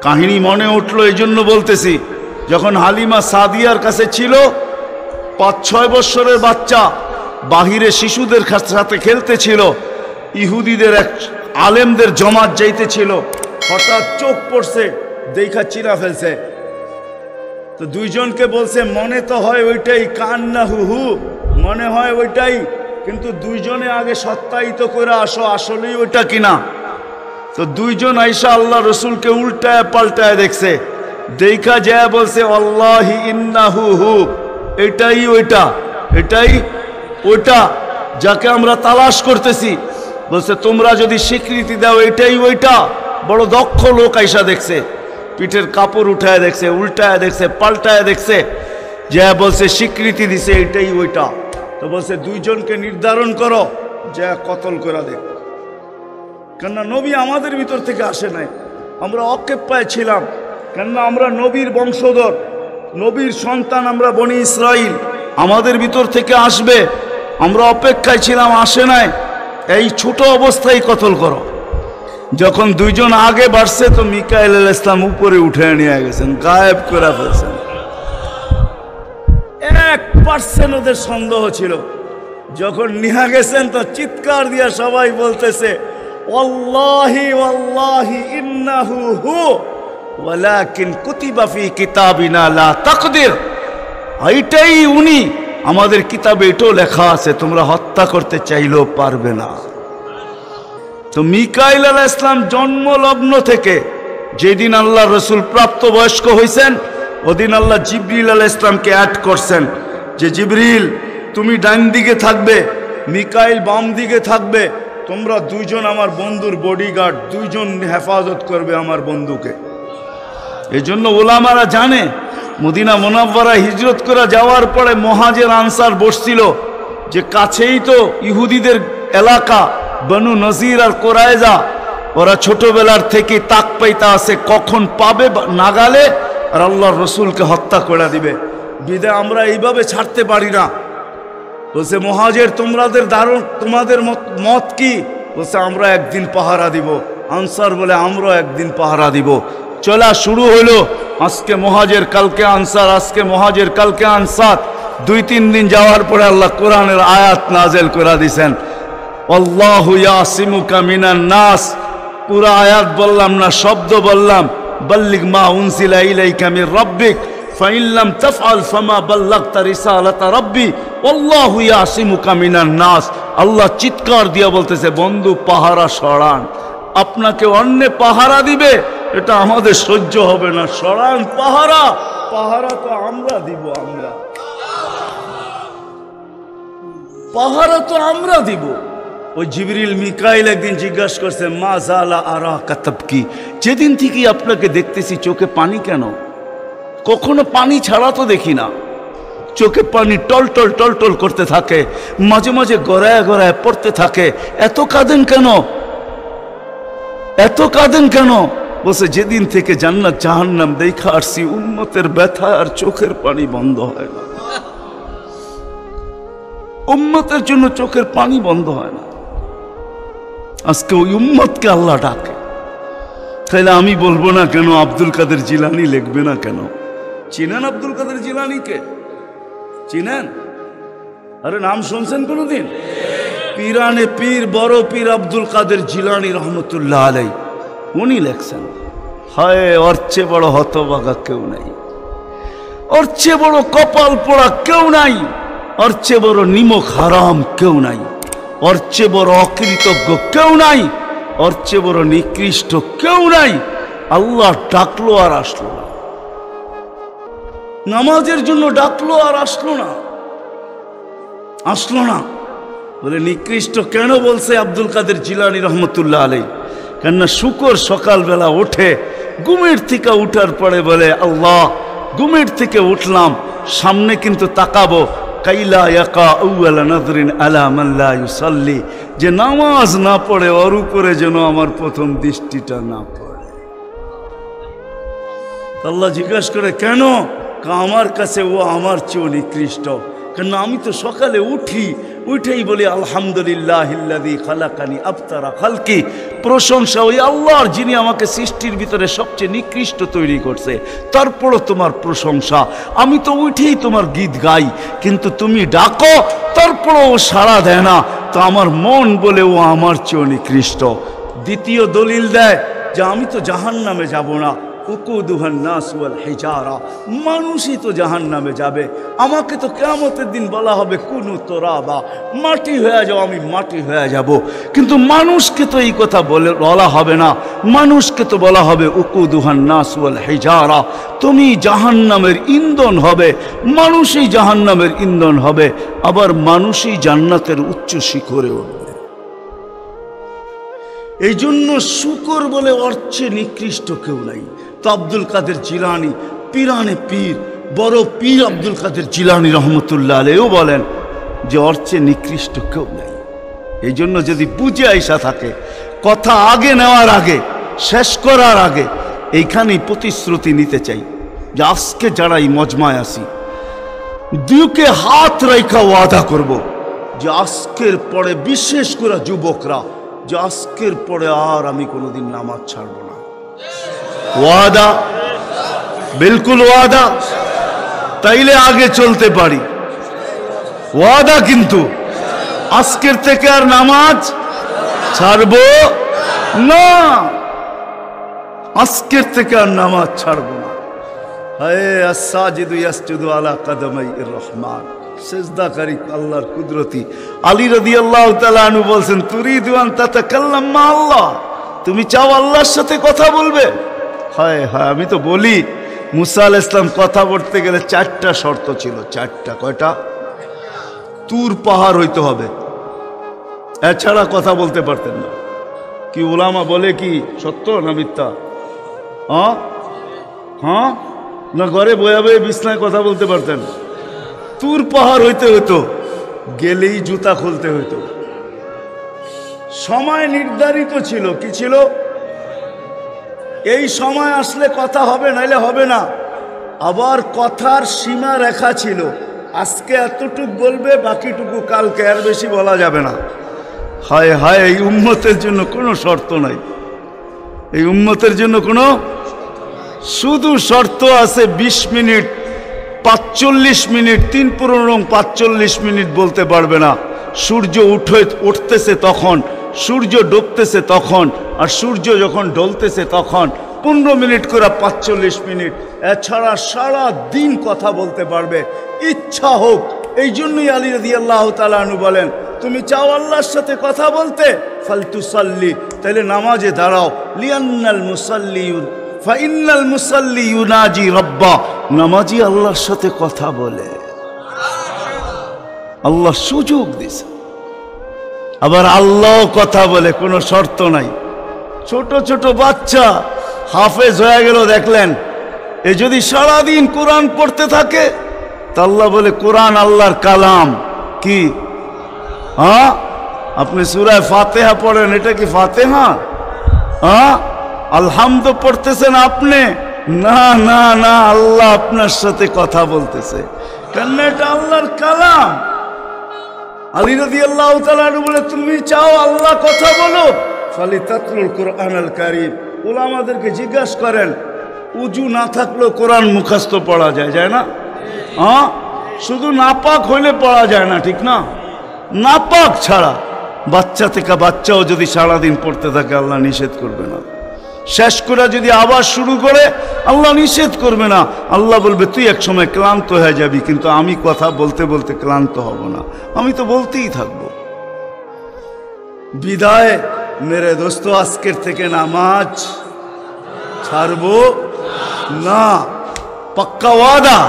কাহিনী মনে উঠলো এই জন্য বলতেছি, যখন হালিমা সাদিয়ার কাছে ছিল 5-6 বছরের বাচ্চা, বাহিরে শিশুদের সাথে খেলতেছিল, ইহুদিদের এক আলেমদের জমাত যাইতেছিল, হঠাৎ চোখ পড়ছে, দেখা চিরা ফেলছে। তো দুইজনকে বলছে মনে তো হয় ওইটাই, কান্না হু মনে হয় ওইটাই, কিন্তু দুইজনে আগে সত্যায়িত করে আসো আসলেই ওইটা কিনা। তো দুইজন আইসা আল্লাহ রসুলকে উল্টায় পাল্টায় দেখছে, দেখা যায় বলছে আল্লাহি ইন্নাহু হু, এটাই ওইটা, এটাই ওইটা যাকে আমরা তালাশ করতেছি। বলছে তোমরা যদি স্বীকৃতি দাও এটাই ওইটা। বড় দক্ষ লোক আইসা দেখছে, পিঠের কাপড় উঠায় দেখছে, উল্টায় দেখছে, পাল্টায় দেখছে, যা বলছে স্বীকৃতি দিছে এটাই ওইটা। তো বলছে দুইজনকে নির্ধারণ করো, যা কতল করে দেখ। কেননা নবী আমাদের ভিতর থেকে আসে নাই, আমরা অকেপ্পায় ছিলাম। কেননা আমরা নবীর বংশধর, নবীর সন্তান, আমরা বনি ইসরাইল, আমাদের ভিতর থেকে আসবে, আমরা অপেক্ষায় ছিলাম, আসে নাই। এই ছোট অবস্থায় কতল করো। যখন দুইজন আগে বাড়ছে তো মিকাইল আলাইহিস সালাম উপরে উঠে নিয়ে গেছেন, গায়েব করে ফেলছেন। 1% ওদের সন্দেহ ছিল। যখন নিয়ে গেছেন তো চিৎকার দিয়ে সবাই বলতেছে ওয়াল্লাহি ওয়াল্লাহি ইন্নাহু হু ওয়ালাকিন কুতিবা ফি কিতাবিনা লা তাকদির, এইটাই উনি, আমাদের কিতাবে এটাও লেখা আছে, তোমরা হত্যা করতে চাইলেও পারবে না। তো মিকাইল আলাইহিস সালাম জন্মলগ্ন থেকে যেদিন আল্লাহ রসুল প্রাপ্তবয়স্ক হয়েছেন, ওদিন আল্লাহ জিবরিল আলাইহিস সালামকে অ্যাড করছেন যে জিবরিল তুমি ডান দিকে থাকবে, মিকাইল বাম দিকে থাকবে, তোমরা দুইজন আমার বন্ধুর বডিগার্ড, দুইজন হেফাজত করবে আমার বন্ধুকে। এই জন্য ওলামারা জানে মদিনা মুনাওয়ারা হিজরত করে যাওয়ার পরে মুহাজির আনসার বসছিল যে কাছেই তো ইহুদিদের এলাকা বনু নজির আর কোরাইজা, ওরা ছোটবেলার থেকে তাক পাইতা আছে কখন পাবে নাগালে আর আল্লাহর রসুলকে হত্যা করে দিবে। বিদায় আমরা এইভাবে ছাড়তে পারি না। বলছে মুহাজির তোমাদের মত কি? বলছে আমরা একদিন পাহারা দিব। আনসার বলে আমরাও একদিন পাহারা দিব। চলা শুরু হলো, আজকে মুহাজির কালকে আনসার, আজকে মুহাজির কালকে আনসার। 2-3 দিন যাওয়ার পরে আল্লাহ কোরআনের আয়াত নাজেল করে দিয়েছেন, আল্লাহু ইয়াসিমুকা মিনান নাস। পুরা আয়াত বললাম না, শব্দ বললাম, বাল্লিগ মা উনজিলা ইলাইকা মির রাব্বিক ফাইন লাম তাফআল ফামা বাল্লাগতা রিসালাতা রাব্বি আল্লাহু ইয়াসিমুকা মিনান নাস। আল্লাহ চিৎকার দিয়ে বলতেছে বন্ধু পাহারা সরান, আপনাকে অন্য পাহারা দিবে, এটা আমাদের সহ্য হবে না, সরান পাহারা। পাহারা তো আমরা দিব, আমরা পাহারা তো আমরা দিব। ওই জিবরিল মিকাইল একদিন জিজ্ঞাসা করছে মা জালা আরা কাতাবকি, যেদিন থেকে আপনাকে দেখতেছি চোখে পানি কেন? কখনো পানি ছাড়া তো দেখি না, চোখে পানি টলটল টলটল করতে থাকে, মাঝে মাঝে গড়ায় গড়ায় পড়তে থাকে, এত কাঁদেন কেন? এত কাঁদেন কেন? বলছে যেদিন থেকে জান্নাত জাহান্নাম দেখা আসছি উম্মতের ব্যথা আর চোখের পানি বন্ধ হয় না, উম্মতের জন্য চোখের পানি বন্ধ হয় না। আজকে ওই উম্মতকে আল্লাহ ডাকে, তাহলে আমি বলবো না কেন আব্দুল কাদের জিলানী লিখবে না কেন? চিনেন আব্দুল কাদের জিলানীকে? চিনেন? আরে নাম শুনছেন কোনদিন? পীরানে পীর বড় পীর আব্দুল কাদের জিলানী রহমতুল্লাহ আলাই, উনি লেখছেন, হায় ওর চেয়ে বড় হতভাগা কেউ নাই, ওর চেয়ে বড় কপাল পোড়া কেউ নাই, ওর চেয়ে বড় নিমক হারাম কেউ নাই, ওর চেয়ে বড় অকৃতজ্ঞ কেউ নাই, ওর চেয়ে বড় নিকৃষ্ট কেউ নাই। আল্লাহ ডাকলো আর আসলো না, নামাজের জন্য ডাকলো আর আসলো না, আসলো না। বলে নিকৃষ্ট কেন বলছে আব্দুল কাদের জিলানী রহমতুল্লাহ আলাই? কেননা শুকর সকালবেলা ওঠে, ঘুমের থেকে উঠার পরে বলে আল্লাহ ঘুমের থেকে উঠলাম, সামনে কিন্তু তাকাবো, কাইলা ইয়াকা আউয়ালা নাযরিন আলা মান লা ইউসাল্লি, যে নামাজ না পড়ে ওর উপরে যেন আমার প্রথম দৃষ্টিটা না পড়ে। আল্লাহ জিজ্ঞাসা করে কেন? আমার কাছে ও আমার চেয়েও নিকৃষ্ট। কেন আমি তো সকালে উঠেই বলি আলহামদুলিল্লাহিল্লাযী খালাকানি আবতারা খালকি, প্রশংসা ওই আল্লাহর যিনি আমাকে সৃষ্টির ভিতরে সবচেয়ে নিকৃষ্ট তৈরি করছে, তারপরও তোমার প্রশংসা। আমি তো উঠেই তোমার গীত গাই, কিন্তু তুমি ডাকো তারপরও ও সাড়া দেয় না, তো আমার মন বলে ও আমার চেয়েও নিকৃষ্ট। দ্বিতীয় দলিল দেয় যে আমি তো জাহান্নামে যাব না, উকুদুহান নাস ওয়াল হিজারা, মানুষই তো জাহান্নামে যাবে। আমাকে তো কিয়ামতের দিন বলা হবে কুনু তুরাবা, মাটি হয়ে যাও, আমি মাটি হয়ে যাব। কিন্তু মানুষকে তো এই কথা বলা হবে না, মানুষকে তো বলা হবে উকুদুহান নাস ওয়াল হিজারা, তুমি জাহান্নামের ইন্ধন হবে, মানুষই জাহান্নামের ইন্ধন হবে, আবার মানুষই জান্নাতের উচ্চ শিখরে উঠবে। এই জন্য শুকর বলে অর্চে নিকৃষ্ট কেউ নাই। তো আব্দুল কাদের জিলানী পীরানে পীর, বড় পীর আব্দুল কাদের জিলানী রহমতুল্লাহ আলাইহিও বলেন যে অর্চে নিকৃষ্ট কেউ নাই। এই জন্য যদি বুঝে আইসা থাকে, কথা আগে নেওয়ার আগে, শেষ করার আগে এইখানেই প্রতিশ্রুতি নিতে চাই যে আজকে যারা এই মজমায় আসি, দুকে হাত রেখা ওয়াদা করব যে আজকের পরে, বিশেষ করে যুবকরা, যে আজকের পরে আর আমি কোনোদিন নামাজ ছাড়ব না। ওয়াদা, বিলকুল ওয়াদা, তাইলে আগে চলতে পারি। ওয়াদা কিন্তু আজকের থেকে আর নামাজ ছাড়ব না, আজকের থেকে আর নামাজ ছাড়ব না। হায় আস-সাজিদু ইয়াসজুদু আলা কাদামাইর রহমান, সেজদাকারী আল্লাহর কুদরতি। আলী রাদিয়াল্লাহু তাআলা আনহু বলছেন তুরিদু আন তাতাকাল্লাম মা আল্লাহ, তুমি চাও আল্লাহর সাথে কথা বলবে। হায় হায়, আমি তো বলি মুসা আলাইহিস সালাম কথা বলতে গেলে 4টা শর্ত ছিল। 4টা, কয়টা? তুর পাহাড় হইতে হবে, এছাড়া কথা বলতে পারতেন না। কি উলামা বলে কি সত্য না মিথ্যা? হ্যাঁ না ঘরে বয়া বয়ে বিছনায় কথা বলতে পারতেন? তুর পাহাড় হইতে হইতো, গেলেই জুতা খুলতে হইতো। সময় নির্ধারিত ছিল, কি ছিল? এই সময় আসলে কথা হবে, নাইলে হবে না। আবার কথার সীমা রেখা ছিল, আজকে এতটুক বলবে, বাকিটুকু কালকে, আর বেশি বলা যাবে না। হায় হায়, এই উম্মতের জন্য কোনো শর্ত নাই, এই উম্মতের জন্য কোনো, শুধু শর্ত আছে 20 মিনিট, 45 মিনিট, 3-45 মিনিট বলতে পারবে না। সূর্য উঠতেছে তখন, সূর্য ডুবতেছে তখন, আর সূর্য যখন ঢলতেছে তখন 15 মিনিট করে 45 মিনিট। এছাড়া সারা দিন কথা বলতে পারবে, ইচ্ছা হোক। এই জন্যই আলী রাদিয়াল্লাহু তাআলা আনহু বলেন, তুমি চাও আল্লাহর সাথে কথা বলতে, ফালতুসাল্লি, তাহলে নামাজে দাঁড়াও। লিয়ান্নাল মুসাল্লিউন ফাইন্নাল মুসাল্লি ইউনাজি রাব্বা, নামাজি আল্লাহর সাথে কথা বলে, আল্লাহ সুযোগ দিছে। আবার আল্লাহ কথা বলে, কোনো শর্ত নাই। ছোট ছোট বাচ্চা হাফেজ হয়ে গেল, দেখলেন, এ যদি সারাদিন কোরআন পড়তে থাকে, তা আল্লাহ বলে কোরআন আল্লাহর কালাম। কি? হ্যাঁ, আপনি সূরা ফাতিহা পড়েন, এটা কি ফাতিহা? হ্যাঁ, আলহামদু পড়তেছেন আপনি? না না না, আল্লাহ আপনার সাথে কথা বলতেছে, কেন? এটা আল্লাহর কালাম। আলী রাদিয়াল্লাহু তাআলা আনহু বলে, তুমি চাও আল্লাহ কথা বলো, ফালিতাতলুল কুরআনুল কারীম। উলামাদেরকে জিজ্ঞাসা করেন, উজু না থাকলেও কোরআন মুখস্থ পড়া যায়, যায় না? হ্যাঁ, শুধু নাপাক হইলে পড়া যায় না, ঠিক না? নাপাক ছাড়া বাচ্চা থেকে বাচ্চাও যদি সারাদিন পড়তে থাকে, আল্লাহ নিষেধ করবে না। শেষ করে যদি আবার শুরু করে, আল্লাহ নিষেধ করবে না। আল্লাহ বলবে, তুই এক সময় ক্লান্ত হয়ে যাবি, কিন্তু আমি কথা বলতে বলতে ক্লান্ত হব না, আমি তো বলতেই থাকবো। বিদায় মেরে দোস্ত, আজকের থেকে নামাজ ছাড়বো না, পাক্কা ওয়াদা।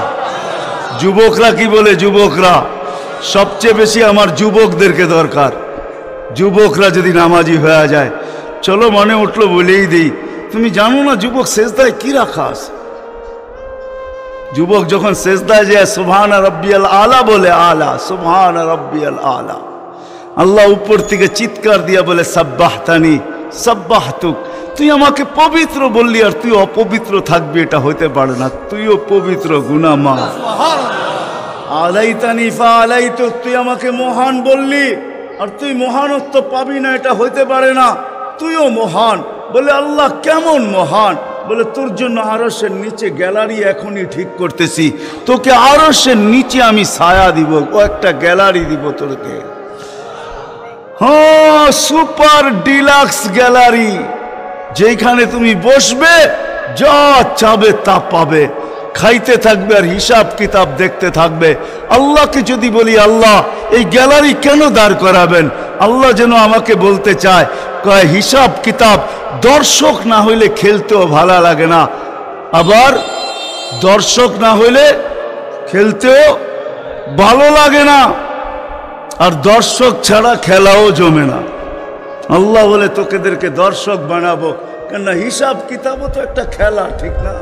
যুবকরা কি বলে? যুবকরা সবচেয়ে বেশি আমার যুবকদেরকে দরকার। যুবকরা যদি নামাজি হয়ে যায়, চলো মনে উঠলো বলেই দিই, তুমি জানো না যুবক সেজদায় কি রাখা আছে? যুবক যখন সেজদায় যায় সুবহান রাব্বিয়াল আলা বলে, আলা সুবহান রাব্বিয়াল আলা, আল্লাহ উপর থেকে চিৎকার দিয়া বলে সাব্বাহতানি সাব্বাহতুক, তুই আমাকে পবিত্র বললি আর তুই অপবিত্র থাকবি, এটা হইতে পারে না, তুইও পবিত্র, গুনাহ মাফ। আলাইতানি ফালাইতু, তুই আমাকে মহান বললি, আর তুই মহানত্ব পাবি না এটা হইতে পারে না, তুইও মহান। বলে আল্লাহ কেমন মহান? বলে তোর জন্য আরশের নিচে গ্যালারি এখনই ঠিক করতেছি, তোকে আরশের নিচে আমি ছায়া দিব, ও একটা গ্যালারি দিব তোকে। হ্যাঁ, সুপার ডিলাক্স গ্যালারি, যেখানে তুমি বসবে যা চাবে তা পাবে, খাইতে থাকবে আর হিসাব কিতাব দেখতে থাকবে। আল্লাহকে যদি বলি আল্লাহ এই গ্যালারি কেন দাঁড় করাবেন, আল্লাহ যেন আমাকে বলতে চায়, কয় হিসাব কিতাব দর্শক না হইলে খেলতেও ভালো লাগে না, আবার দর্শক না হইলে খেলতেও ভালো লাগে না, আর দর্শক ছাড়া খেলাও জমে না। আল্লাহ বলে তোকেদেরকে দর্শক বানাবো, কেননা হিসাব কিতাবও তো একটা খেলা, ঠিক না?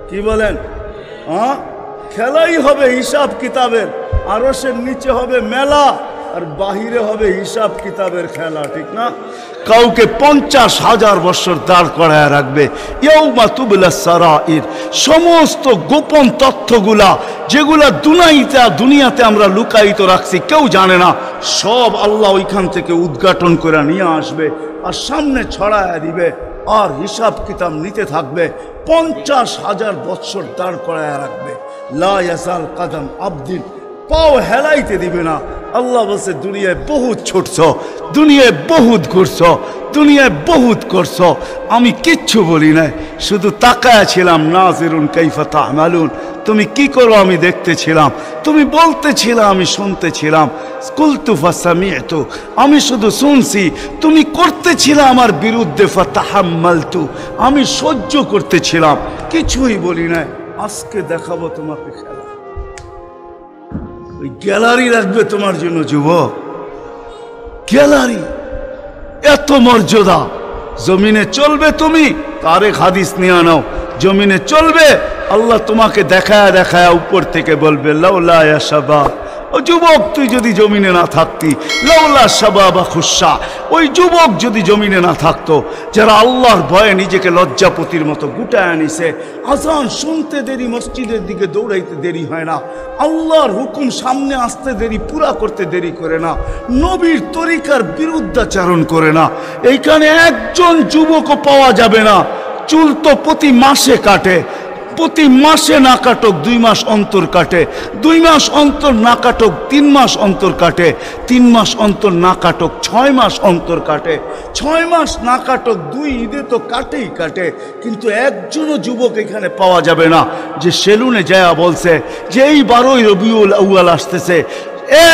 কি বলেন? হ্যাঁ, খেলাই হবে হিসাব কিতাবের, আরশের নিচে হবে মেলা, আর বাহিরে হবে হিসাব কিতাবের খেলা, ঠিক না? কাউকে 50,000 বছর দাঁড় করায় রাখবে। ইয়াউমা তুবলা সারাইর, সমস্ত গোপন তথ্যগুলা যেগুলা দুনিয়াতে আমরা লুকায়িত রাখছি, কেউ জানে না, সব আল্লাহ ওইখান থেকে উদ্ঘাটন করে নিয়ে আসবে আর সামনে ছড়ায় দিবে, আর হিসাব কিতাব নিতে থাকবে। 50,000 বছর দাঁড় করায় রাখবে। লা ইয়াসাল কাদাম আবদিন, পাও হেলাইতে দিবে না। আল্লাহ বলছে দুনিয়ায় বহুত ছুটছ, দুনিয়ায় বহুত ঘুরছ, দুনিয়ায় বহুত করছ, আমি কিচ্ছু বলি নাই, শুধু তাকায় ছিলাম। নাজিরুন কাইফা তা'মালুন, তুমি কি করো আমি দেখতেছিলাম, তুমি বলতেছিলাম আমি শুনতেছিলাম। কুলতু ফাসামি'তু, আমি শুধু শুনছি, তুমি করতেছিলে আমার বিরুদ্ধে। ফাতাহাম্মালতু, আমি সহ্য করতেছিলাম, কিছুই বলি নাই। আজকে দেখাবো তোমাকে খেলা, ওই গ্যালারি রাখবে তোমার জন্য যুবক, গ্যালারি, এত মর্যাদা। জমিনে চলবে তুমি, তারেক হাদিস নিয়ে নাও, জমিনে চলবে, আল্লাহ তোমাকে দেখায় দেখায় উপর থেকে বলবে লাউলা ইয়া শাবাব, ও যুবক তুই যদি জমিনে না থাকতি, লাউলা শাবাবা খুশা, ওই যুবক যদি জমিনে না থাকতো, যারা আল্লাহর ভয়ে নিজেকে লজ্জাপতির মতো গুটায় আনিছে, আজান শুনতে দেরি, মসজিদের দিকে দৌড়াইতে দেরি হয় না, আল্লাহর হুকুম সামনে আসতে দেরি, পুরা করতে দেরি করে না, নবীর তরিকার বিরুদ্ধাচারণ করে না, এইখানে একজন যুবকও পাওয়া যাবে না। চুল তো প্রতি মাসে কাটে, প্রতি মাসে না কাটক 2 মাস অন্তর কাটে, 2 মাস অন্তর না কাটক 3 মাস অন্তর কাটে, 3 মাস অন্তর না কাটক 6 মাস অন্তর কাটে, 6 মাস না কাটক 2 ঈদে তো কাটেই কাটে। কিন্তু একজনও যুবক এখানে পাওয়া যাবে না যে সেলুনে যায় বলছে যে এই 12ই রবিউল আউয়াল আসতেছে,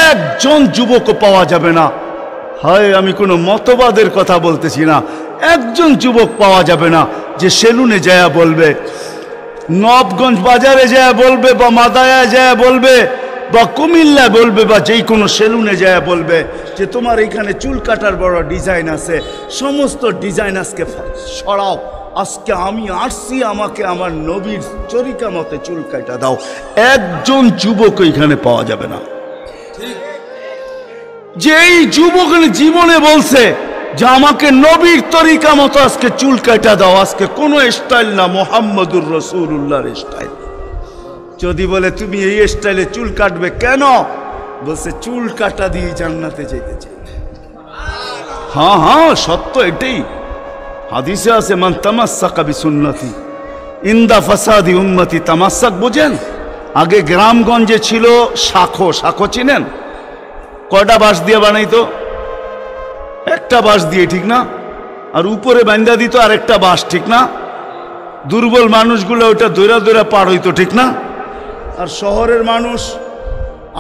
একজন যুবকও পাওয়া যাবে না। হয় আমি কোনো মতবাদের কথা বলতেছি না, একজন যুবক পাওয়া যাবে না যে সেলুনে যায় বলবে, নবগঞ্জ বাজারে যায় বলবে, বা মাদায়া যায় বলবে, বা কুমিল্লা বলবে, বা যেই কোনো সেলুনে যায় বলবে যে তোমার এখানে চুল কাটার বড় ডিজাইন আছে, সমস্ত ডিজাইন আজকে সরাও, আজকে আমি আসছি, আমাকে আমার নবীর তরিকা মতে চুল কাটা দাও। একজন যুবক এখানে পাওয়া যাবে না। যেই যুবক জীবনে বলছে যে আমাকে নবীর তরিকা মতো আজকে চুল কাটা দাও, আজকে কোনো স্টাইল না, মুহাম্মদুর রাসূলুল্লাহর স্টাইল। যদি বলে তুমি এই স্টাইলে চুল কাটবে কেন, বলছে চুল কাটা দিয়ে জান্নাতে যেতে চাই। হ্যাঁ হ্যাঁ, সত্য এটাই, হাদিসে আছে মান তামাসসাকা বিসুন্নতি ইনদা ফাসাদি উম্মতি। তামাসসাক বুঝেন? আগে গ্রামগঞ্জে ছিল শাখো, শাখো চিনেন? কয়টা বাঁশ দিয়ে বানাইতো? একটা বাঁশ দিয়ে, ঠিক না? আর উপরে বান্ধা দিত আর একটা বাঁশ, ঠিক না? দুর্বল মানুষগুলো ওটা দৌড়া দৌড়া পার হইতো, ঠিক না? আর শহরের মানুষ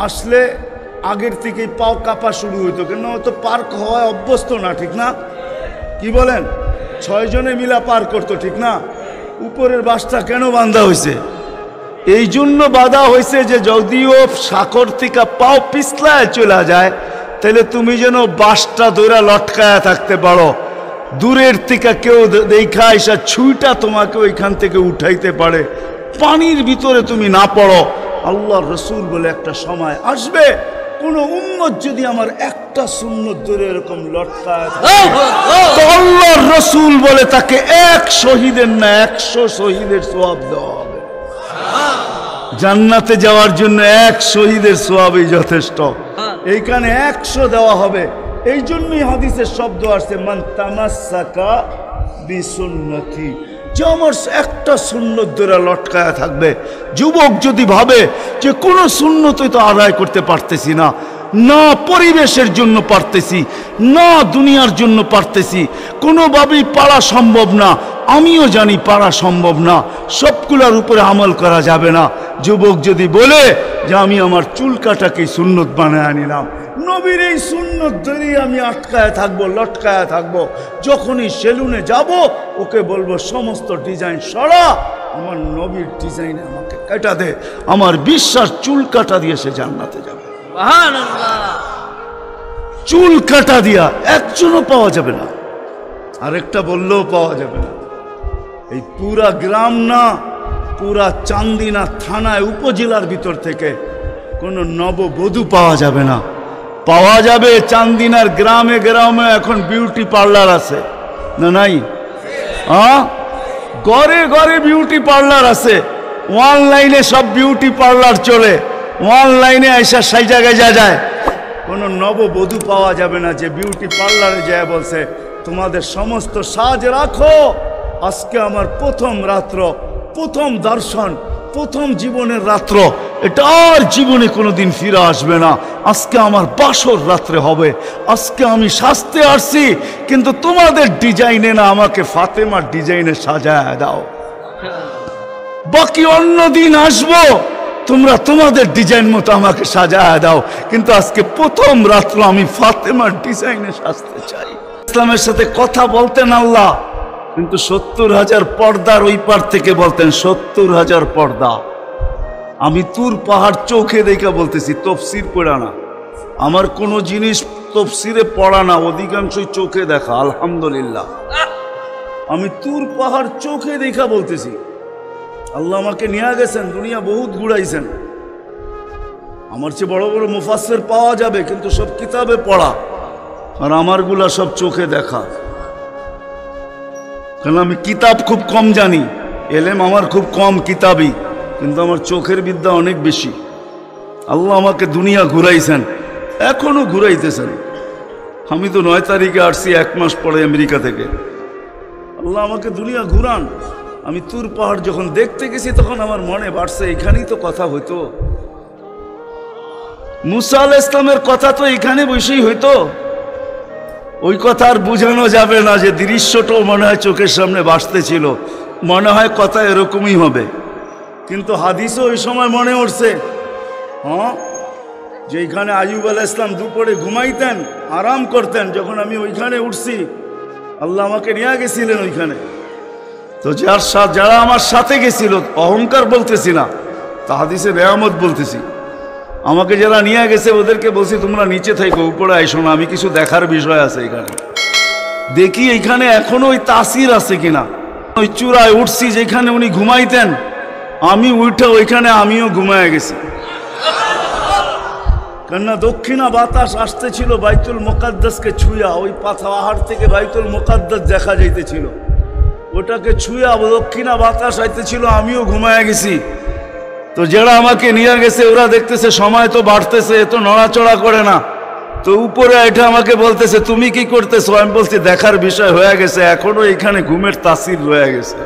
আসলে আগের থেকেই পাও কাঁপা শুরু হইতো, কেন তো পার্ক হওয়ায় অভ্যস্ত না, ঠিক না? কি বলেন? 6 জনে মিলা পার করতো, ঠিক না? উপরের বাঁশটা কেন বাঁধা হয়েছে? এই জন্য বাঁধা হয়েছে যে যদিও সাকর থেকে পাও পিছলায় চলে যায়, তাহলে তুমি যেন বাঁশটা দৌড়া লটকায়া থাকতে পারো, দূরের থেকে কেউ দেখা এসা ছুঁইটা তোমাকে ওইখান থেকে উঠাইতে পারে, পানির ভিতরে তুমি না পড়ো। আল্লাহর রসুল বলে একটা সময় আসবে, কোন উম্মত যদি আমার একটা সুন্নত ধরে এরকম লটকায় তো আল্লাহর রসুল বলে তাকে 1 শহীদের না 100 শহীদের সওয়াব দেওয়া হবে। জান্নাতে যাওয়ার জন্য 1 শহীদের সওয়াবই যথেষ্ট। এইখানে 100 দেওয়া হবে। এই জন্যই হাদিসের শব্দ আসছে মান তামাসসাকা বিসুন্নতি, যে আমার একটা সুন্নত ধরে লটকায়া থাকবে। যুবক যদি ভাবে যে কোনো সুন্নতই তো আদায় করতে পারতেছি না, না পরিবেশের জন্য পারতেছি, না দুনিয়ার জন্য পারতেছি, কোনোভাবেই পারা সম্ভব না, আমিও জানি পারা সম্ভব না, সবগুলোর উপরে আমল করা যাবে না। যুবক যদি বলে যে আমি আমার চুল কাটাকে সুন্নত বানায় নিলাম, নবীর এই সুন্নত ধরেই আমি আটকায় থাকবো, লটকায় থাকবো, যখনই সেলুনে যাব ওকে বলবো সমস্ত ডিজাইন সরা, আমার নবীর ডিজাইনে আমাকে কাটা দে। আমার বিশ্বাস চুল কাটা দিয়ে সে জান্নাতে যাবে। চুল কাটা দিয়া একজনও পাওয়া যাবে না, আরেকটা বললেও পাওয়া যাবে না। এই পুরা গ্রাম না, পুরা চান্দিনা থানায় উপজেলার ভিতর থেকে কোনো নববধূ পাওয়া যাবে না। পাওয়া যাবে চান্দিনার গ্রামে গ্রামে এখন বিউটি পার্লার আছে না নাই? ঘরে ঘরে বিউটি পার্লার আছে, অনলাইনে সব বিউটি পার্লার চলে, অনলাইনে এসে সেই জায়গায় যায়। কোনো নববধূ পাওয়া যাবে না যে বিউটি পার্লারে যায় বলছে তোমাদের সমস্ত সাজ রাখো, আজকে আমার প্রথম রাত্র, প্রথম দর্শন, প্রথম জীবনের রাত্র, এটা আর জীবনে কোনোদিন ফিরে আসবে না। আজকে আমার বাসর রাত্রে হবে, আজকে আমি সাজতে আসছি, কিন্তু তোমাদের ডিজাইনে না, আমাকে ফাতেমার ডিজাইনে সাজায় দাও। বাকি অন্য দিন আসবো, তোমরা তোমাদের ডিজাইন মতো আমাকে সাজায় দাও, কিন্তু আজকে প্রথম রাত্র আমি ফাতেমার ডিজাইনে সাজতে চাই। ইসলামের সাথে কথা বলতেন আল্লাহ, কিন্তু 70,000 পর্দার ওই পার থেকে বলতেন 70,000 পর্দা। আমি তুর পাহাড় চোখে দেখে বলতেছি, তফসির পড়া না, আমার কোনো জিনিস তফসিরে পড়া না, অধিকাংশই চোখে দেখা। আলহামদুলিল্লাহ, আমি তুর পাহাড় চোখে দেখা বলতেছি। আল্লাহ আমাকে নিয়ে গেছেন, দুনিয়া বহুত ঘুরাইছেন। আমার চেয়ে বড় বড় মুফাসসির পাওয়া যাবে, কিন্তু সব কিতাবে পড়া, আর আমারগুলা সব চোখে দেখা। কারণ আমি কিতাব খুব কম জানি, এলেম আমার খুব কম কিতাবই, কিন্তু আমার চোখের বিদ্যা অনেক বেশি। আল্লাহ আমাকে দুনিয়া ঘুরাইছেন, এখনো ঘুরাইতেছেন। আমি তো 9 তারিখে আসছি, 1 মাস পরে আমেরিকা থেকে। আল্লাহ আমাকে দুনিয়া ঘুরান। আমি তুর পাহাড় যখন দেখতে গেছি তখন আমার মনে বাড়ছে এখানেই তো কথা হইতো, মুসা আলাইহিস সালামের কথা তো এখানে বসেই হইতো। ওই কথা আর বোঝানো যাবে না, যে দৃশ্যটাও মনে হয় চোখের সামনে ভাসতেছিল, মনে হয় কথা এরকমই হবে। কিন্তু হাদিসও ওই সময় মনে উঠছে, যে এইখানে আইয়ুব আলাইহিস সালাম দুপুরে ঘুমাইতেন, আরাম করতেন, যখন আমি ওইখানে উঠছি আল্লাহ আমাকে নিয়ে গেছিলেন ওইখানে। তো যারা আমার সাথে গেছিল, অহংকার বলতেছি না, তা হাদিসের নেয়ামত বলতেছি, আমাকে যারা নিয়ে গেছে ওদেরকে বলছি তোমরা নিচে থাকো, উপরে আইসো না, আমি কিছু দেখার বিষয় আছে এখানে। দেখি এইখানে এখনো ওই তাসির আছে কিনা। ওই চূড়ায় উঠছি যেখানে উনি ঘুমাইতেন, আমি উঠে ওইখানে আমিও ঘুমায় গেছি। কেননা দক্ষিণা বাতাস আসতেছিল বাইতুল মুকাদ্দাসকে ছুঁয়া, ওই পাহাড় থেকে বাইতুল মুকাদ্দাস দেখা যাইতেছিল, ওটাকে ছুঁয়া দক্ষিণা বাতাস আইতেছিল, আমিও ঘুমায় গেছি। তো যারা আমাকে নিয়ে গেছে ওরা দেখতেছে সময় তো বাড়তেছে, এত নড়াচড়া করে না, তো উপরে এটা আমাকে বলতেছে তুমি কি করতেছো? আমি বলছি দেখার বিষয় হয়ে গেছে, এখনো এখানে ঘুমের তাসির রয়ে গেছে।